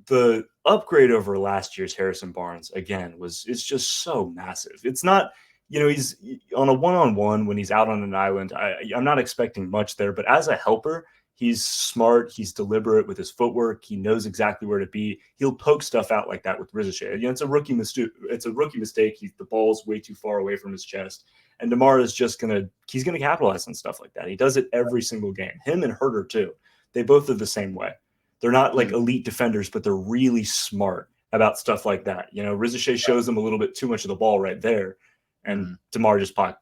Speaker 2: the upgrade over last year's Harrison Barnes, again, it's just so massive. It's not, he's on a one-on-one when he's out on an island. I'm not expecting much there, but as a helper, he's smart. He's deliberate with his footwork. He knows exactly where to be. He'll poke stuff out like that with Risacher. It's a rookie mistake. The ball's way too far away from his chest. And DeMar is just he's going to capitalize on stuff like that. He does it every single game. Him and Herter too. They both are the same way. They're not like elite defenders, but they're really smart about stuff like that. Risacher shows them a little bit too much of the ball right there, and DeMar just pops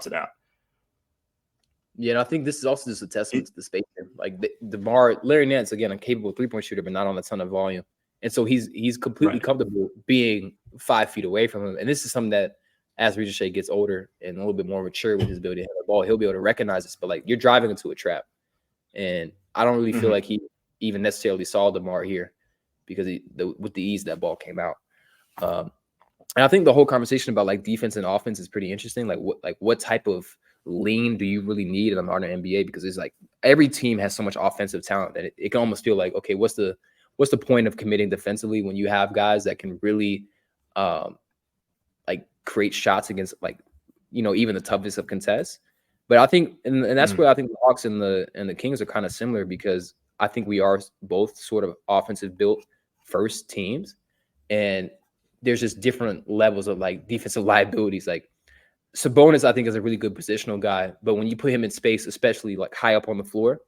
Speaker 2: it out.
Speaker 1: Yeah, and I think this is also just a testament to the spacing. Like DeMar, Larry Nance, again, a capable three-point shooter, but not on a ton of volume. And so he's completely comfortable being 5 feet away from him. And this is something that as Risacher gets older and a little bit more mature with his ability to hit the ball, he'll be able to recognize this. But like, you're driving into a trap. And I don't really feel like he even necessarily saw DeMar here, because with the ease that ball came out. And I think the whole conversation about like defense and offense is pretty interesting. Like what type of lean do you really need in the modern NBA? Because it's like every team has so much offensive talent that it can almost feel like, okay, what's the point of committing defensively when you have guys that can really like create shots against even the toughest of contests. But I think, and that's where I think the Hawks and the Kings are kind of similar, because I think we are both sort of offensive built first teams, and there's just different levels of like defensive liabilities. Like Sabonis, I think, is a really good positional guy, but when you put him in space, especially like high up on the floor,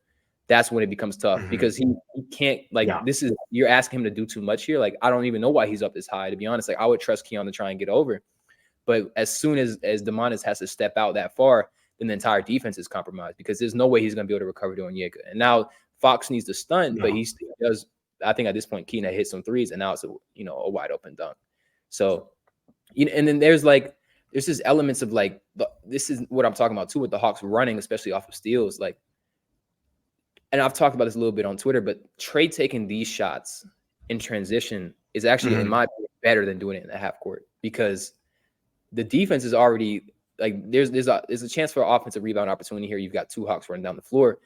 Speaker 1: that's when it becomes tough, because he can't you're asking him to do too much here. Like, I don't even know why he's up this high, to be honest. Like, I would trust Keon to try and get over, but as soon as Demonis has to step out that far, then the entire defense is compromised, because there's no way he's going to be able to recover to Onyeka. And now Fox needs to stunt, but he still does. I think at this point, Keaton hit some threes, and now it's a wide open dunk. So, and then there's this elements of like, this is what I'm talking about too, with the Hawks running, especially off of steals. Like, and I've talked about this a little bit on Twitter, but Trae taking these shots in transition is actually, in my opinion, better than doing it in the half court, because the defense is already like, there's a chance for an offensive rebound opportunity here. You've got two Hawks running down the floor.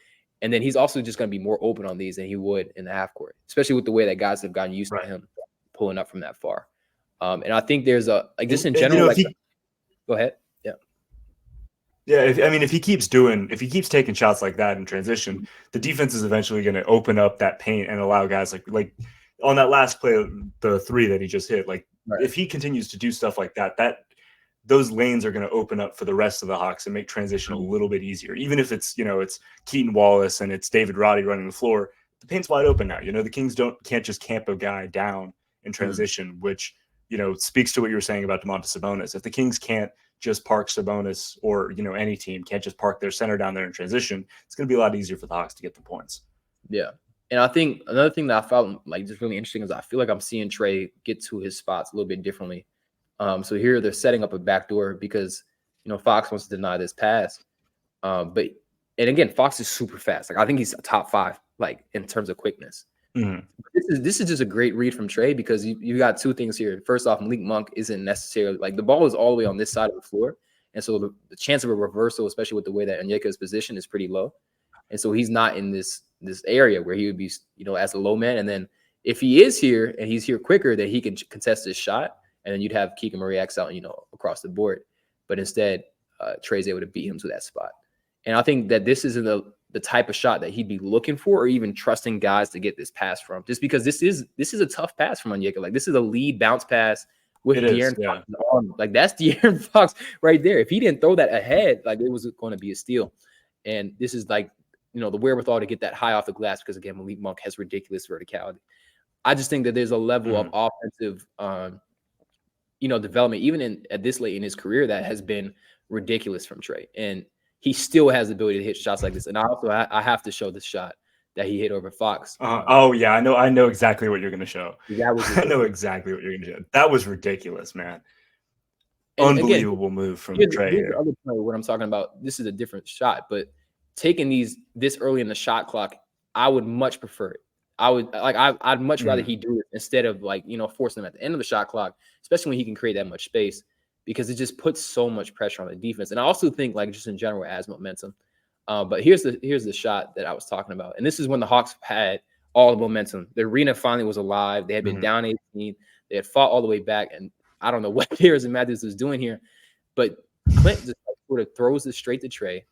Speaker 1: And then he's also just going to be more open on these than he would in the half court, especially with the way that guys have gotten used to him pulling up from that far. And I think there's just in general. Go ahead. Yeah.
Speaker 2: Yeah. If he keeps taking shots like that in transition, the defense is eventually going to open up that paint and allow guys like on that last play, the three that he just hit. Like, if he continues to do stuff like that, those lanes are going to open up for the rest of the Hawks and make transition a little bit easier. Even if it's Keaton Wallace and it's David Roddy running the floor, the paint's wide open now. The Kings can't just camp a guy down in transition, which, speaks to what you were saying about Domantas Sabonis. If the Kings can't just park Sabonis, or, any team can't just park their center down there in transition, it's going to be a lot easier for the Hawks to get the points.
Speaker 1: Yeah. And I think another thing that I found like just really interesting is I feel like I'm seeing Trae get to his spots a little bit differently. So here they're setting up a backdoor because, Fox wants to deny this pass. And again, Fox is super fast. Like, I think he's a top 5, like, in terms of quickness. This is just a great read from Trae, because you got two things here. First off, Malik Monk isn't necessarily like, the ball is all the way on this side of the floor. And so the chance of a reversal, especially with the way that Onyeka is positioned, is pretty low. And so he's not in this this area where he would be, as a low man. And then if he is here and he's here quicker, then he can contest his shot. And then you'd have Keegan Murray X out, across the board. But instead, Trae's able to beat him to that spot. And I think that this isn't the type of shot that he'd be looking for or even trusting guys to get this pass from. Just because this is a tough pass from Onyeka. Like, this is a lead bounce pass with De'Aaron Fox in the arm. Like, that's De'Aaron Fox right there. If he didn't throw that ahead, like, it was going to be a steal. And this is like, the wherewithal to get that high off the glass because, again, Malik Monk has ridiculous verticality. I just think that there's a level of offensive development, even at this late in his career, that has been ridiculous from Trae. And he still has the ability to hit shots like this. And I have to show the shot that he hit over Fox.
Speaker 2: Oh yeah, I know exactly what you're going to show. I know exactly what you're going to show. That was ridiculous, man. And unbelievable again, move from Trae.
Speaker 1: Here's the other play what I'm talking about. This is a different shot, but taking this early in the shot clock, I would much prefer it. I'd much rather he do it instead of forcing him at the end of the shot clock, especially when he can create that much space, because it just puts so much pressure on the defense. And I also think just in general as momentum. But here's the shot that I was talking about. And this is when the Hawks had all the momentum. The arena finally was alive. They had been down 18. They had fought all the way back. And I don't know what Garrison Mathews was doing here, but Clint just sort of throws it straight to Trae.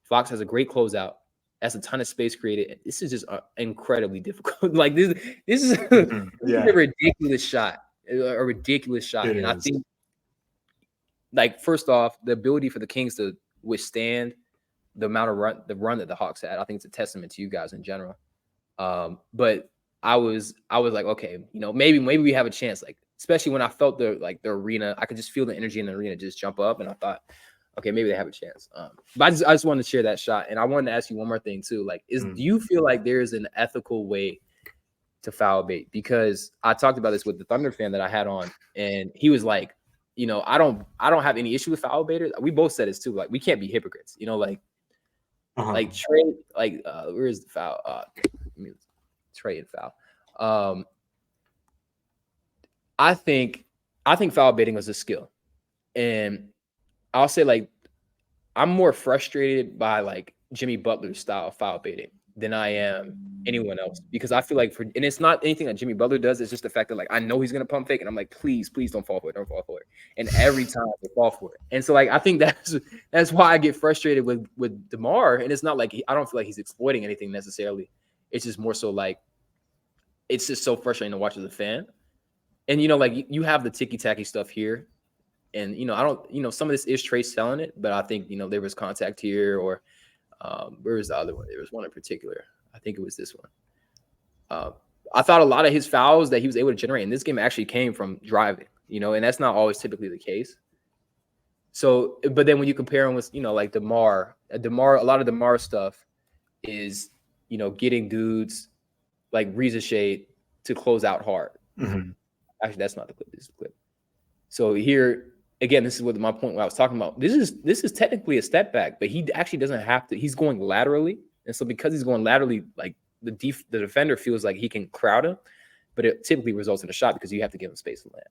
Speaker 1: Fox has a great closeout. That's a ton of space created. This is just incredibly difficult. Like this is a ridiculous shot. A ridiculous shot. And I think, first off, the ability for the Kings to withstand the amount of run that the Hawks had, I think it's a testament to you guys in general. But I was like, okay, maybe we have a chance. Like, especially when I felt the arena, I could just feel the energy in the arena just jump up, and I thought, okay, maybe they have a chance. But I just wanted to share that shot, and I wanted to ask you one more thing too. Like, do you feel like there is an ethical way to foul bait? Because I talked about this with the Thunder fan that I had on, and he was like, I don't have any issue with foul baiters. We both said this too. Like, we can't be hypocrites. Like Trae, where is the foul? Trae and foul. I think foul baiting is a skill, and I'll say I'm more frustrated by Jimmy Butler's style of foul baiting than I am anyone else, because I feel and it's not anything that Jimmy Butler does. It's just the fact that I know he's gonna pump fake, and I'm like, please don't fall for it, and every time they fall for it. And so I think that's why I get frustrated with Demar, and it's not I don't feel like he's exploiting anything necessarily. It's just more so it's just so frustrating to watch as a fan. And you have the ticky tacky stuff here. And, I don't, some of this is Trae selling it, but I think, there was contact here, or where was the other one? There was one in particular. I think it was this one. I thought a lot of his fouls that he was able to generate in this game actually came from driving, and that's not always typically the case. So, but then when you compare him with, Demar, a lot of Demar stuff is, getting dudes like Risacher to close out hard. Actually, that's not the clip. This is the clip. So here, again, this is what my point I was talking about. This is technically a step back, but he actually doesn't have to. He's going laterally, and so because he's going laterally, the defender feels like he can crowd him, but it typically results in a shot because you have to give him space to land.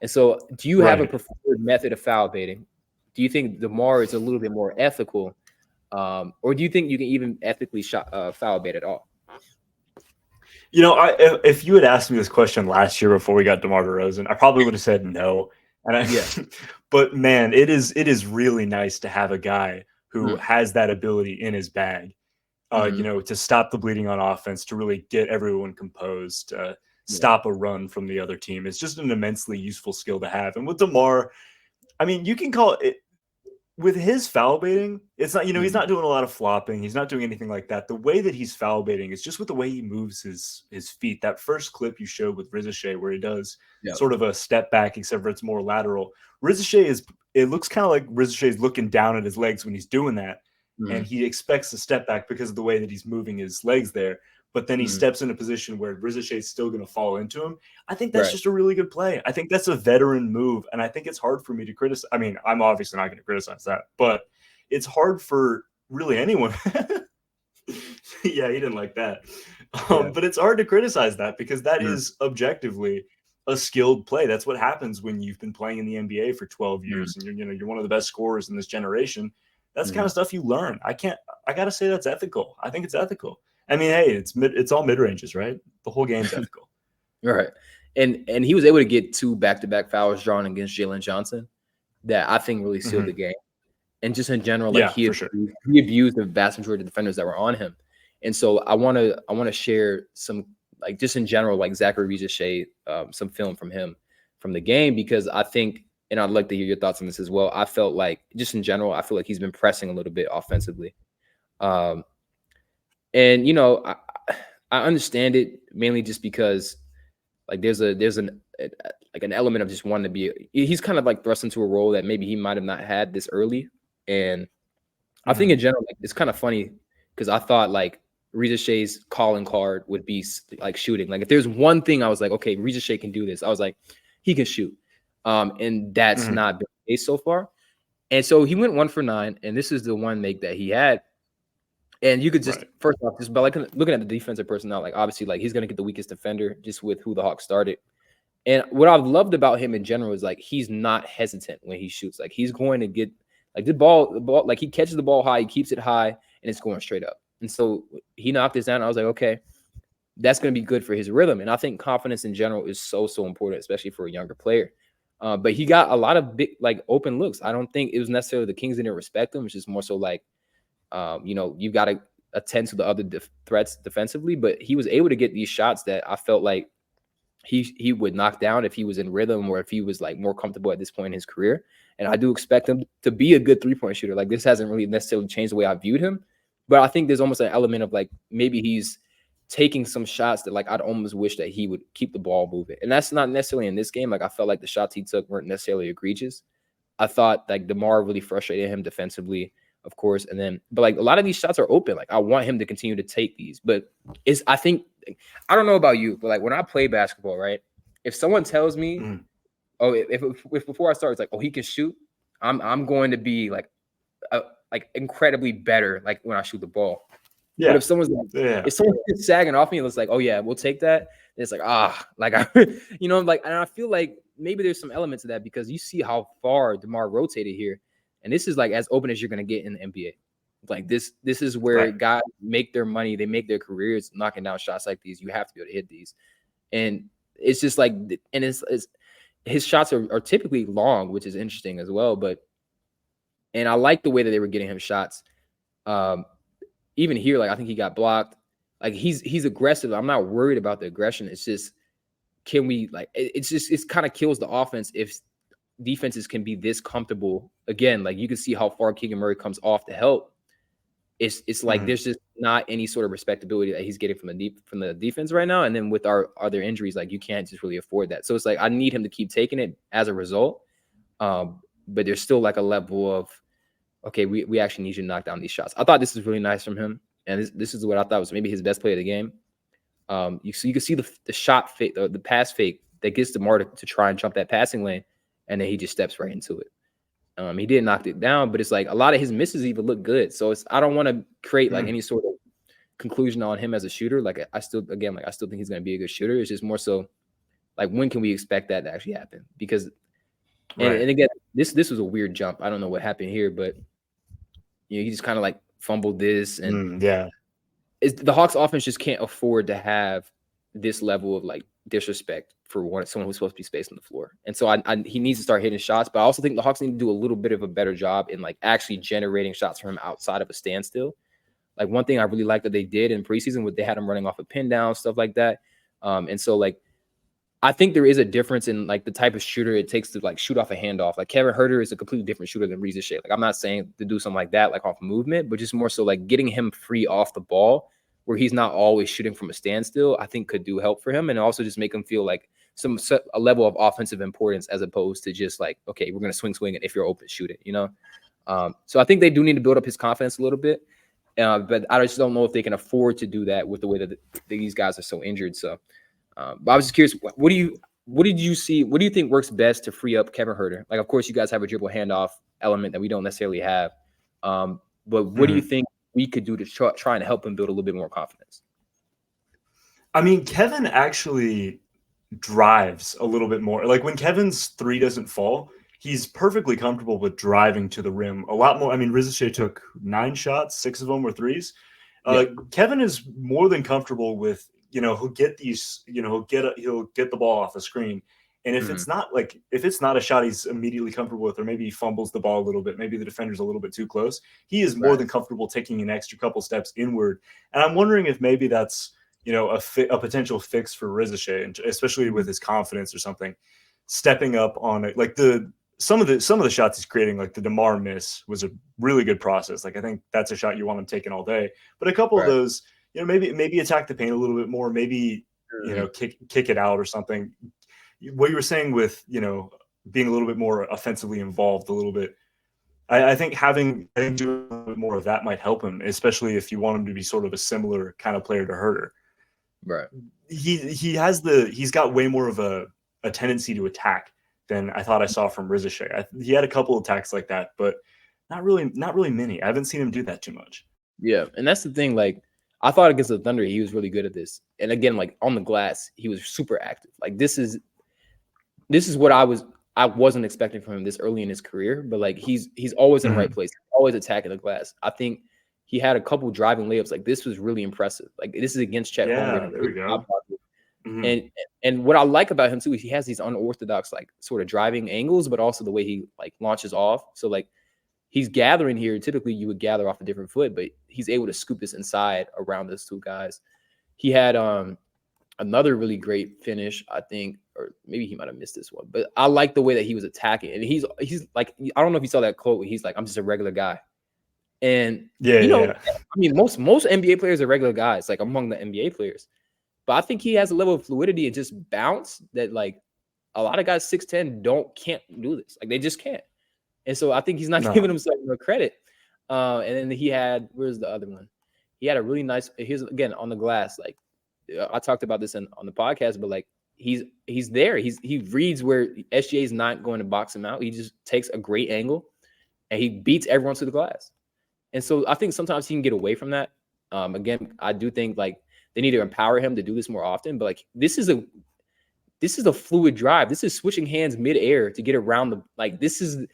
Speaker 1: And so, do you have a preferred method of foul baiting? Do you think Demar is a little bit more ethical, or do you think you can even ethically foul bait at all?
Speaker 2: If you had asked me this question last year before we got DeMar DeRozan, I probably would have said no. But man, it is really nice to have a guy who has that ability in his bag, to stop the bleeding on offense, to really get everyone composed, stop a run from the other team. It's just an immensely useful skill to have. And with DeMar, I mean, you can call it with his foul baiting. It's not, he's not doing a lot of flopping. He's not doing anything like that. The way that he's foul baiting is just with the way he moves his feet. That first clip you showed with Risacher, where he does sort of a step back, except for it's more lateral. Risacher it looks kind of like Risacher is looking down at his legs when he's doing that. And he expects a step back because of the way that he's moving his legs there. But then he steps in a position where Risacher is still going to fall into him. I think that's just a really good play. I think that's a veteran move, and I think it's hard for me to criticize. I mean, I'm obviously not going to criticize that, but it's hard for really anyone. Yeah, he didn't like that. But it's hard to criticize that because that is objectively a skilled play. That's what happens when you've been playing in the NBA for 12 years and you're one of the best scorers in this generation. That's the kind of stuff you learn. I got to say that's ethical. I think it's ethical. I mean, hey, it's all mid ranges, right? The whole game's ethical.
Speaker 1: Right. And he was able to get 2 back-to-back fouls drawn against Jalen Johnson that I think really sealed the game. And just in general, like he abused the vast majority of the defenders that were on him. And so I want to share some, like, just in general, like Zachary Risacher, some film from him from the game, because I think, and I'd like to hear your thoughts on this as well. I felt like, just in general, I feel like he's been pressing a little bit offensively. And, you know, I understand it mainly just because, like, there's an element of just wanting to be, he's kind of like thrust into a role that maybe he might have not had this early. And I think in general, like, it's kind of funny because I thought like Risacher's calling card would be like shooting. Like, if there's one thing I was like, okay, Risacher can do this, I was like, he can shoot. And that's not been the case so far. And so he went 1 for 9, and this is the one make that he had. And you could just, first off, just by like looking at the defensive personnel, like obviously, like he's going to get the weakest defender just with who the Hawks started. And what I've loved about him in general is like he's not hesitant when he shoots. Like, he's going to get like the ball, like he catches the ball high, he keeps it high, and it's going straight up. And so he knocked this down. I was like, okay, that's going to be good for his rhythm. And I think confidence in general is so important, especially for a younger player. But he got a lot of big, like, open looks. I don't think it was necessarily the Kings didn't respect him. It's just more so like, you know, you got to attend to the other threats defensively. But he was able to get these shots that I felt like he would knock down if he was in rhythm or if he was like more comfortable at this point in his career. And I do expect him to be a good 3-point shooter. Like, this hasn't really necessarily changed the way I viewed him. But I think there's almost an element of like maybe he's taking some shots that, like, I'd almost wish that he would keep the ball moving. And that's not necessarily in this game. Like, I felt like the shots he took weren't necessarily egregious. I thought like Demar really frustrated him defensively, of course. And then, but like a lot of these shots are open. Like, I want him to continue to take these. But I think, I don't know about you, but like when I play basketball, right? If someone tells me, oh, if before I start, it's like, oh, he can shoot, I'm going to be like incredibly better, like when I shoot the ball. Yeah. But if someone's like, if someone's sagging off me, it's like, oh yeah, we'll take that. It's like, like you know, like, and I feel like maybe there's some elements of that because you see how far DeMar rotated here, and this is like as open as you're gonna get in the NBA. Like this is where guys make their money, they make their careers knocking down shots like these. You have to be able to hit these, and it's just like, and it's his shots are typically long, which is interesting as well. But and I like the way that they were getting him shots. Even here, like I think he got blocked. Like he's aggressive. I'm not worried about the aggression. It's just, can we like? It's kind of kills the offense if defenses can be this comfortable. Again, like you can see how far Keegan Murray comes off to help. It's like there's just not any sort of respectability that he's getting from the defense right now. And then with our other injuries, like you can't just really afford that. So it's like I need him to keep taking it as a result. But there's still like a level of, okay, we actually need you to knock down these shots. I thought this was really nice from him. And this is what I thought was maybe his best play of the game. You can see the shot fake, the pass fake that gets DeMar to try and jump that passing lane. And then he just steps right into it. He did knock it down, but it's like a lot of his misses even look good. So I don't want to create like any sort of conclusion on him as a shooter. Like I still think he's going to be a good shooter. It's just more so like, when can we expect that to actually happen? Because, and again, this was a weird jump. I don't know what happened here, but he just kind of like fumbled this. And the Hawks offense just can't afford to have this level of like disrespect for someone who's supposed to be spacing the floor. And so he needs to start hitting shots, but I also think the Hawks need to do a little bit of a better job in like actually generating shots from him outside of a standstill. Like one thing I really like that they did in preseason was they had him running off a pin down, stuff like that. And so like, I think there is a difference in like the type of shooter it takes to like shoot off a handoff. Like Kevin Huerter is a completely different shooter than Risacher. Like I'm not saying to do something like that, like off movement, but just more so like getting him free off the ball where he's not always shooting from a standstill, I think could do help for him. And also just make him feel like a level of offensive importance as opposed to just like, okay, we're going to swing it. If you're open, shoot it, you know? So I think they do need to build up his confidence a little bit. But I just don't know if they can afford to do that with the way that these guys are so injured. So, but I was just curious, what did you see? What do you think works best to free up Kevin Huerter? Like, of course, you guys have a dribble handoff element that we don't necessarily have. But what do you think we could do to try and help him build a little bit more confidence?
Speaker 2: I mean, Kevin actually drives a little bit more. Like when Kevin's three doesn't fall, he's perfectly comfortable with driving to the rim a lot more. I mean, Risacher took 9 shots, 6 of them were threes. Kevin is more than comfortable with, he'll get these, he'll get the ball off the screen. And if it's not a shot he's immediately comfortable with, or maybe he fumbles the ball a little bit, maybe the defender's a little bit too close, he is more than comfortable taking an extra couple steps inward. And I'm wondering if maybe that's, a potential fix for Risacher, especially with his confidence or something, stepping up on it. Like some of the shots he's creating, like the Demar miss was a really good process. Like I think that's a shot you want him taking all day. But a couple of those, maybe attack the paint a little bit more, maybe kick it out or something. What you were saying with being a little bit more offensively involved a little bit, I think doing a little bit more of that might help him, especially if you want him to be sort of a similar kind of player to Herter.
Speaker 1: Right.
Speaker 2: He's got way more of a tendency to attack than I thought I saw from Risacher. He had a couple of attacks like that, but not really many. I haven't seen him do that too much.
Speaker 1: Yeah, and that's the thing. Like I thought against the Thunder, he was really good at this. And again, like on the glass, he was super active. Like this is what I wasn't expecting from him this early in his career. But like he's always in the right place, always attacking the glass. I think he had a couple driving layups. Like this was really impressive. Like this is against Checl.
Speaker 2: Yeah, there we go.
Speaker 1: And what I like about him too is he has these unorthodox like sort of driving angles, but also the way he like launches off. So like he's gathering here. Typically you would gather off a different foot, but he's able to scoop this inside around those two guys. He had another really great finish, I think, or maybe he might have missed this one, but I like the way that he was attacking. And he's like, I don't know if you saw that quote where he's like, I'm just a regular guy. And I mean, most NBA players are regular guys, like among the NBA players. But I think he has a level of fluidity and just bounce that like a lot of guys 6'10" can't do this. Like they just can't. And so I think he's not giving himself no credit. And then he had, where's the other one? He had a really nice, here's again on the glass. Like I talked about this on the podcast, but like he's there. He reads where SGA is not going to box him out. He just takes a great angle and he beats everyone to the glass. And so I think sometimes he can get away from that. Again, I do think like they need to empower him to do this more often. But like this is a fluid drive. This is switching hands midair to get around the like. This is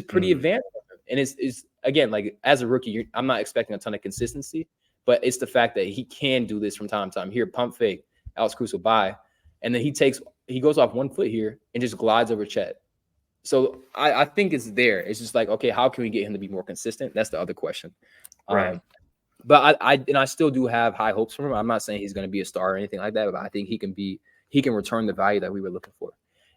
Speaker 1: pretty advanced, and it's again like as a rookie, I'm not expecting a ton of consistency, but it's the fact that he can do this from time to time. Here, pump fake, Alex Caruso by, and then he goes off 1 foot here and just glides over Chet. So I think it's there. It's just like, okay, how can we get him to be more consistent? That's the other question.
Speaker 2: Right.
Speaker 1: But I still do have high hopes for him. I'm not saying he's going to be a star or anything like that, but I think he can return the value that we were looking for.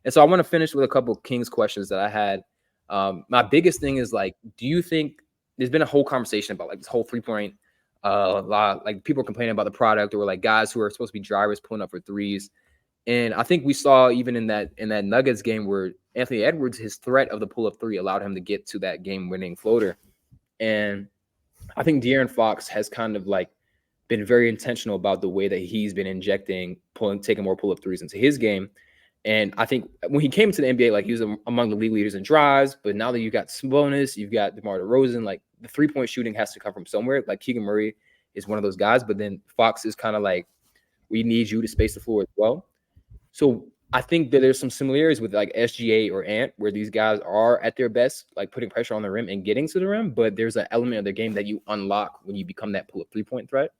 Speaker 1: And so I want to finish with a couple of Kings questions that I had. My biggest thing is like, do you think there's been a whole conversation about like this whole 3-point, like people are complaining about the product or like guys who are supposed to be drivers pulling up for threes. And I think we saw even in that Nuggets game where Anthony Edwards, his threat of the pull-up three allowed him to get to that game-winning floater. And I think De'Aaron Fox has kind of like been very intentional about the way that he's been taking more pull-up threes into his game. And I think when he came to the NBA, like he was among the league leaders in drives, but now that you've got Sabonis, you've got DeMar DeRozan, like the 3-point shooting has to come from somewhere. Like Keegan Murray is one of those guys, but then Fox is kind of like, we need you to space the floor as well. So I think that there's some similarities with like SGA or Ant, where these guys are at their best, like putting pressure on the rim and getting to the rim, but there's an element of the game that you unlock when you become that pull-up 3-point threat.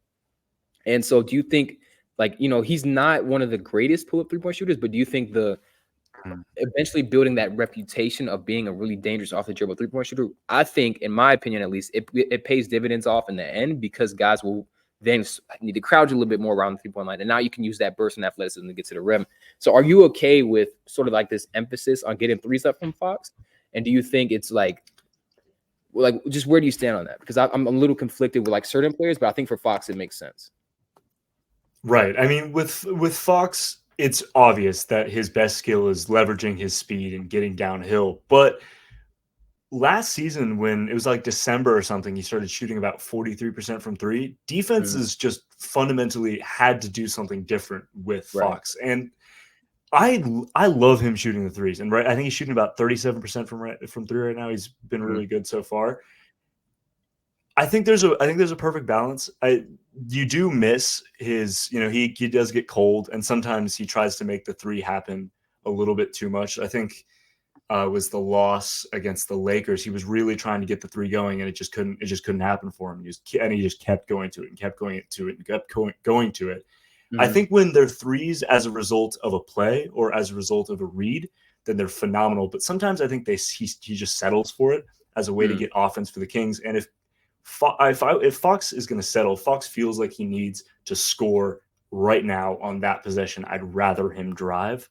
Speaker 1: And so do you think, like, he's not one of the greatest pull-up 3-point shooters, but do you think eventually building that reputation of being a really dangerous off-the-dribble 3-point shooter, I think, in my opinion at least, it pays dividends off in the end because guys will then need to crowd you a little bit more around the 3-point line. And now you can use that burst and athleticism to get to the rim. So are you okay with sort of like this emphasis on getting threes up from Fox? And do you think it's like just where do you stand on that? Because I'm a little conflicted with like certain players, but I think for Fox, it makes sense.
Speaker 2: Right. I mean, with Fox, it's obvious that his best skill is leveraging his speed and getting downhill. But last season, when it was like December or something, he started shooting about 43% from three. Defenses just fundamentally had to do something different with Fox. And I love him shooting the threes. And I think he's shooting about 37% from three right now. He's been really good so far. I think there's a perfect balance. You do miss his, he does get cold, and sometimes he tries to make the three happen a little bit too much. I think was the loss against the Lakers. He was really trying to get the three going, and it just couldn't happen for him. He just kept going to it and kept going to it and kept going to it. I think when they're threes as a result of a play or as a result of a read, then they're phenomenal. But sometimes I think he just settles for it as a way to get offense for the Kings. And if Fox is going to settle, Fox feels like he needs to score right now on that possession. I'd rather him drive.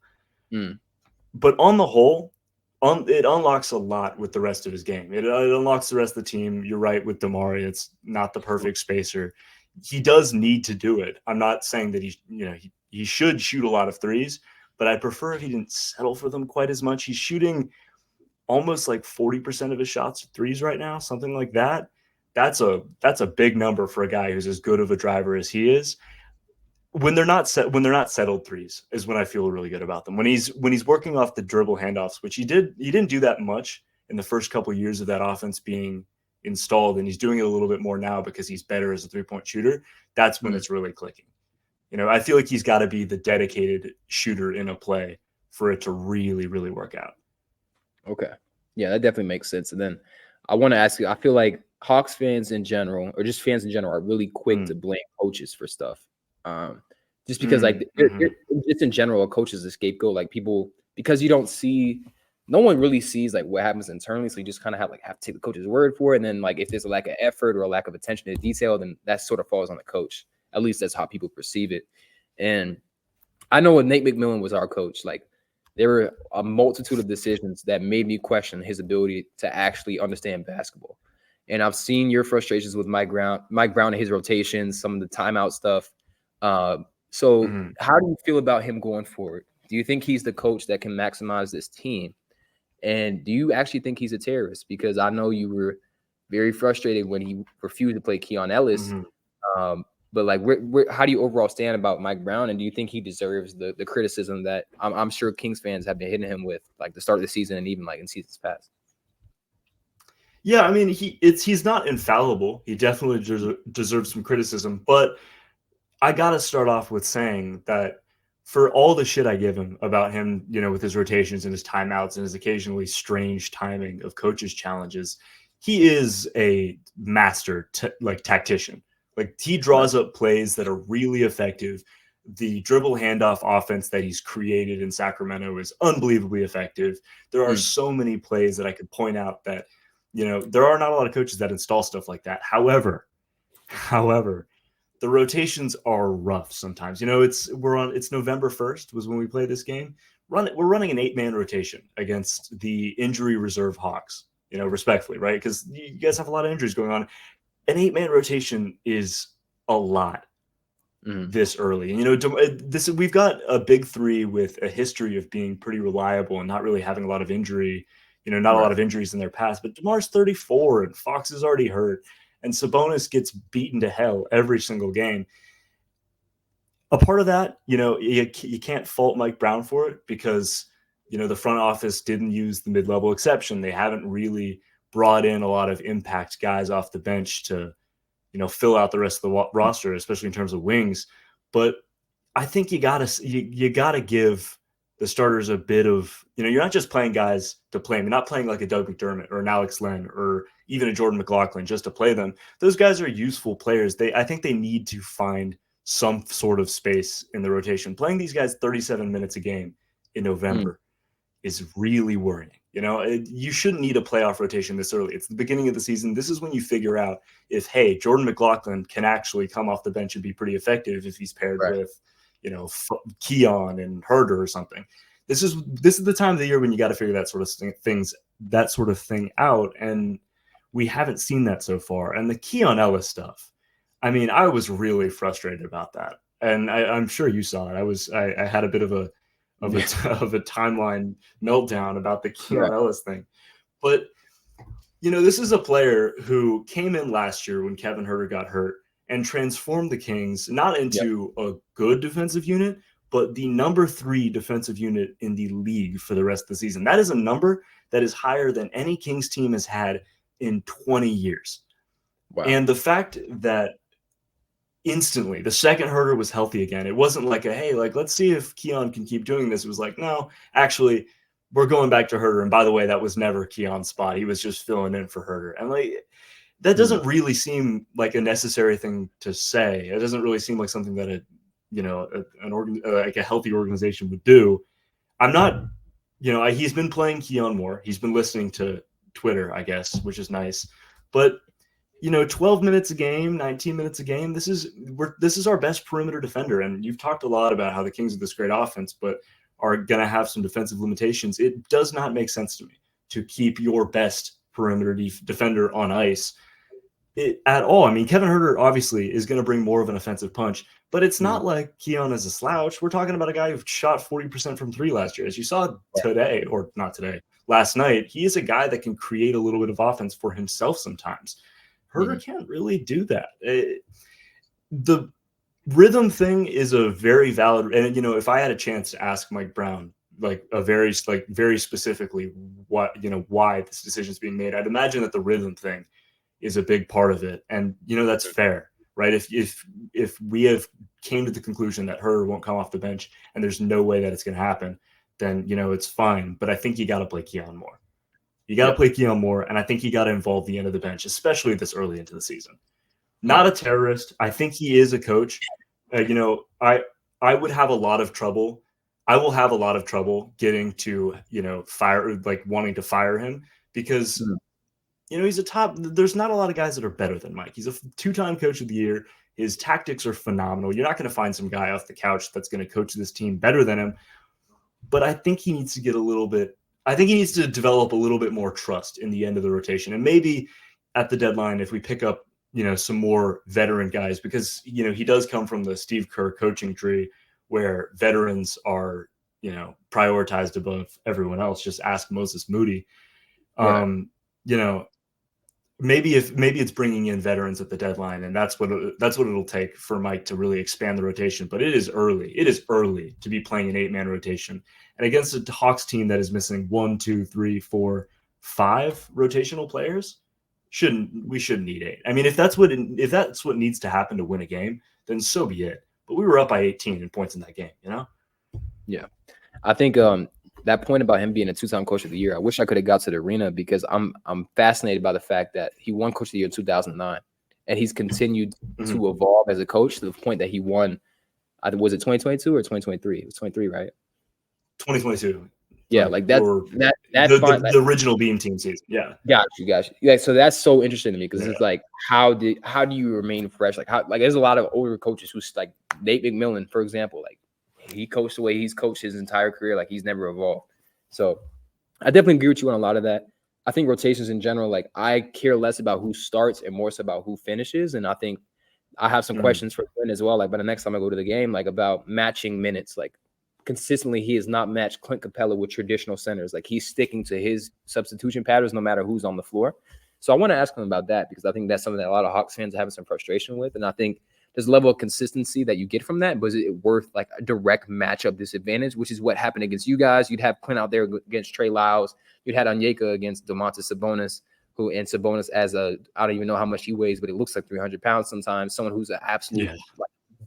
Speaker 2: But on the whole, it unlocks a lot with the rest of his game. It unlocks the rest of the team. You're right with Demar. It's not the perfect spacer. He does need to do it. I'm not saying that he should shoot a lot of threes, but I prefer if he didn't settle for them quite as much. He's shooting almost like 40% of his shots threes right now, something like that. That's a big number for a guy who's as good of a driver as he is. When they're not settled threes is when I feel really good about them. When he's working off the dribble handoffs, which he didn't do that much in the first couple of years of that offense being installed, and he's doing it a little bit more now because he's better as a three-point shooter. That's when it's really clicking. I feel like he's got to be the dedicated shooter in a play for it to really, really work out.
Speaker 1: Okay. Yeah, that definitely makes sense. And then I want to ask you, I feel like Hawks fans in general, or just fans in general, are really quick to blame coaches for stuff. Just because just in general, a coach is a scapegoat. Like people, because you don't see, no one really sees like what happens internally. So you just kind of have to take the coach's word for it. And then like, if there's a lack of effort or a lack of attention to detail, then that sort of falls on the coach. At least that's how people perceive it. And I know when Nate McMillan was our coach, like there were a multitude of decisions that made me question his ability to actually understand basketball. And I've seen your frustrations with Mike Brown and his rotations, some of the timeout stuff. So how do you feel about him going forward? Do you think he's the coach that can maximize this team? And do you actually think he's a terrorist? Because I know you were very frustrated when he refused to play Keon Ellis. But like, how do you overall stand about Mike Brown? And do you think he deserves the criticism that I'm sure Kings fans have been hitting him with, like the start of the season and even like in seasons past?
Speaker 2: Yeah, I mean, he's not infallible. He definitely deserves some criticism. But I got to start off with saying that for all the shit I give him about him, with his rotations and his timeouts and his occasionally strange timing of coaches' challenges, he is a master tactician. Like he draws up plays that are really effective. The dribble handoff offense that he's created in Sacramento is unbelievably effective. There are so many plays that I could point out that, there are not a lot of coaches that install stuff like that. However, the rotations are rough sometimes. It's November 1st was when we played this game. We're running an 8-man rotation against the injury reserve Hawks, respectfully, right? Because you guys have a lot of injuries going on. An 8-man rotation is a lot this early. And, we've got a big three with a history of being pretty reliable and not really having a lot of injury, a lot of injuries in their past. But DeMar's 34 and Fox is already hurt. And Sabonis gets beaten to hell every single game. A part of that, you can't fault Mike Brown for it because, the front office didn't use the mid-level exception. They haven't really brought in a lot of impact guys off the bench to, fill out the rest of the roster, especially in terms of wings. But I think you gotta give the starters a bit of, you're not just playing guys to play them. You're not playing like a Doug McDermott or an Alex Len or even a Jordan McLaughlin just to play them. Those guys are useful players. I think they need to find some sort of space in the rotation. Playing these guys 37 minutes a game in November is really worrying. You shouldn't need a playoff rotation this early. It's the beginning of the season. This is when you figure out if, hey, Jordan McLaughlin can actually come off the bench and be pretty effective if he's paired with, Keon and Herder or something. This is the time of the year when you got to figure that sort of thing out. And we haven't seen that so far. And the Keon Ellis stuff, I mean, I was really frustrated about that. And I'm sure you saw it. I had a bit of a timeline meltdown about the Keon Ellis thing. But, this is a player who came in last year when Kevin Huerter got hurt and transformed the Kings not into a good defensive unit, but the number 3 defensive unit in the league for the rest of the season. That is a number that is higher than any Kings team has had in 20 years. Wow. And the fact that instantly, the second Huerter was healthy again, it wasn't like let's see if Keon can keep doing this. It was like, no, actually, we're going back to Herter. And by the way, that was never Keon's spot. He was just filling in for Herter. And like, that doesn't really seem like a necessary thing to say. It doesn't really seem like something that like a healthy organization would do. I'm not, he's been playing Keon more. He's been listening to Twitter, I guess, which is nice. But 12 minutes a game, 19 minutes a game. This is our best perimeter defender. And you've talked a lot about how the Kings are this great offense, but are going to have some defensive limitations. It does not make sense to me to keep your best perimeter defender on ice at all. I mean, Kevin Herter obviously is going to bring more of an offensive punch, but it's not like Keon is a slouch. We're talking about a guy who shot 40% from three last year. As you saw today, or not today, last night, he is a guy that can create a little bit of offense for himself sometimes. Herter can't really do that. The rhythm thing is a very valid, and if I had a chance to ask Mike Brown, very specifically why this decision is being made, I'd imagine that the rhythm thing is a big part of it. And that's fair, right? If we have came to the conclusion that Herter won't come off the bench and there's no way that it's going to happen, then it's fine. But I think you got to play Keon more. You got to play Keon more, and I think you got to involve the end of the bench, especially this early into the season. Not a terrorist. I think he is a coach. I would have a lot of trouble. I will have a lot of trouble getting to wanting to fire him because he's a top. There's not a lot of guys that are better than Mike. He's a 2-time coach of the year. His tactics are phenomenal. You're not going to find some guy off the couch that's going to coach this team better than him. But I think he needs to get a little bit. I think he needs to develop a little bit more trust in the end of the rotation, and maybe at the deadline, if we pick up some more veteran guys, because he does come from the Steve Kerr coaching tree where veterans are prioritized above everyone else. Just ask Moses Moody. Maybe it's bringing in veterans at the deadline, and that's what it'll take for Mike to really expand the rotation. But it is early. It is early to be playing an 8-man rotation, and against a Hawks team that is missing 1, 2, 3, 4, 5 rotational players. We shouldn't need 8. I mean, if that's what needs to happen to win a game, then so be it. But we were up by 18 in points in that game.
Speaker 1: Yeah, I think that point about him being a 2-time coach of the year, I wish I could have got to the arena because I'm fascinated by the fact that he won coach of the year in 2009, and he's continued to evolve as a coach to the point that he won. Was it 2022 or 2023? It was 23, right?
Speaker 2: 2022.
Speaker 1: Yeah, like that's fine.
Speaker 2: The original Beam Team season. Yeah.
Speaker 1: Got you. Yeah, so that's so interesting to me because it's like, how do you remain fresh? Like there's a lot of older coaches who's like Nate McMillan, for example, like he coached the way he's coached his entire career, like he's never evolved. So I definitely agree with you on a lot of that. I think rotations in general, like I care less about who starts and more so about who finishes. And I think I have some questions for Quin as well. Like by the next time I go to the game, like about matching minutes, like consistently he has not matched Clint Capella with traditional centers. Like he's sticking to his substitution patterns no matter who's on the floor. So I want to ask him about that because I think that's something that a lot of Hawks fans are having some frustration with. And I think there's a level of consistency that you get from that, but is it worth like a direct matchup disadvantage, which is what happened against you guys? You'd have Quin out there against Trae Lyles. You'd had Onyeka against Domantas Sabonis, and Sabonis as I don't even know how much he weighs, but it looks like 300 pounds sometimes. Someone who's an absolute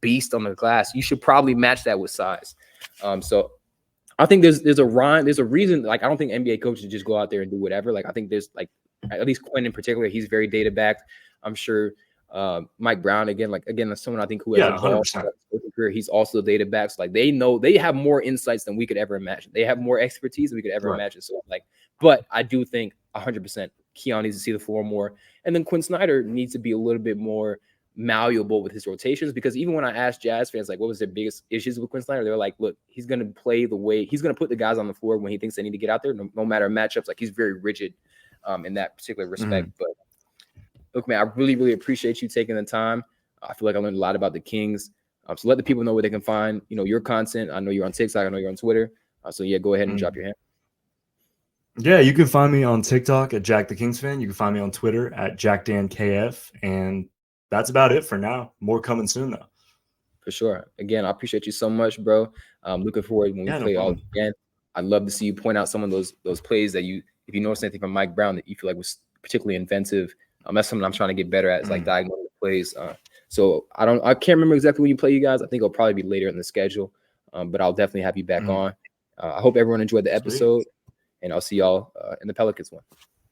Speaker 1: beast on the glass. You should probably match that with size. So I think there's a reason. Like I don't think NBA coaches just go out there and do whatever. Like I think there's like at least Quin in particular, he's very data backed. I'm sure Mike Brown again, someone I think who has a career, he's also data backed. So like they know they have more insights than we could ever imagine. They have more expertise than we could ever imagine. So like, but I do think 100% Keon needs to see the floor more, and then Quin Snyder needs to be a little bit more malleable with his rotations, because even when I asked Jazz fans like what was their biggest issues with Quin Snyder, they were like, look, he's going to play the way he's going to put the guys on the floor when he thinks they need to get out there, no matter matchups. Like he's very rigid in that particular respect. But look, man, I really, really appreciate you taking the time. I feel like I learned a lot about the Kings. So let the people know where they can find, your content. I know you're on TikTok. I know you're on Twitter. So yeah, go ahead and drop your hand.
Speaker 2: Yeah, you can find me on TikTok at Jack the Kings Fan. You can find me on Twitter at JackDannKF. And that's about it for now. More coming soon, though.
Speaker 1: For sure. Again, I appreciate you so much, bro. I'm looking forward when we play all again. I'd love to see you point out some of those plays that if you notice anything from Mike Brown that you feel like was particularly inventive. That's something I'm trying to get better at. Is like diagnosing the plays. So I can't remember exactly when you play, you guys. I think it'll probably be later in the schedule. But I'll definitely have you back on. I hope everyone enjoyed the episode. and I'll see y'all in the Pelicans one.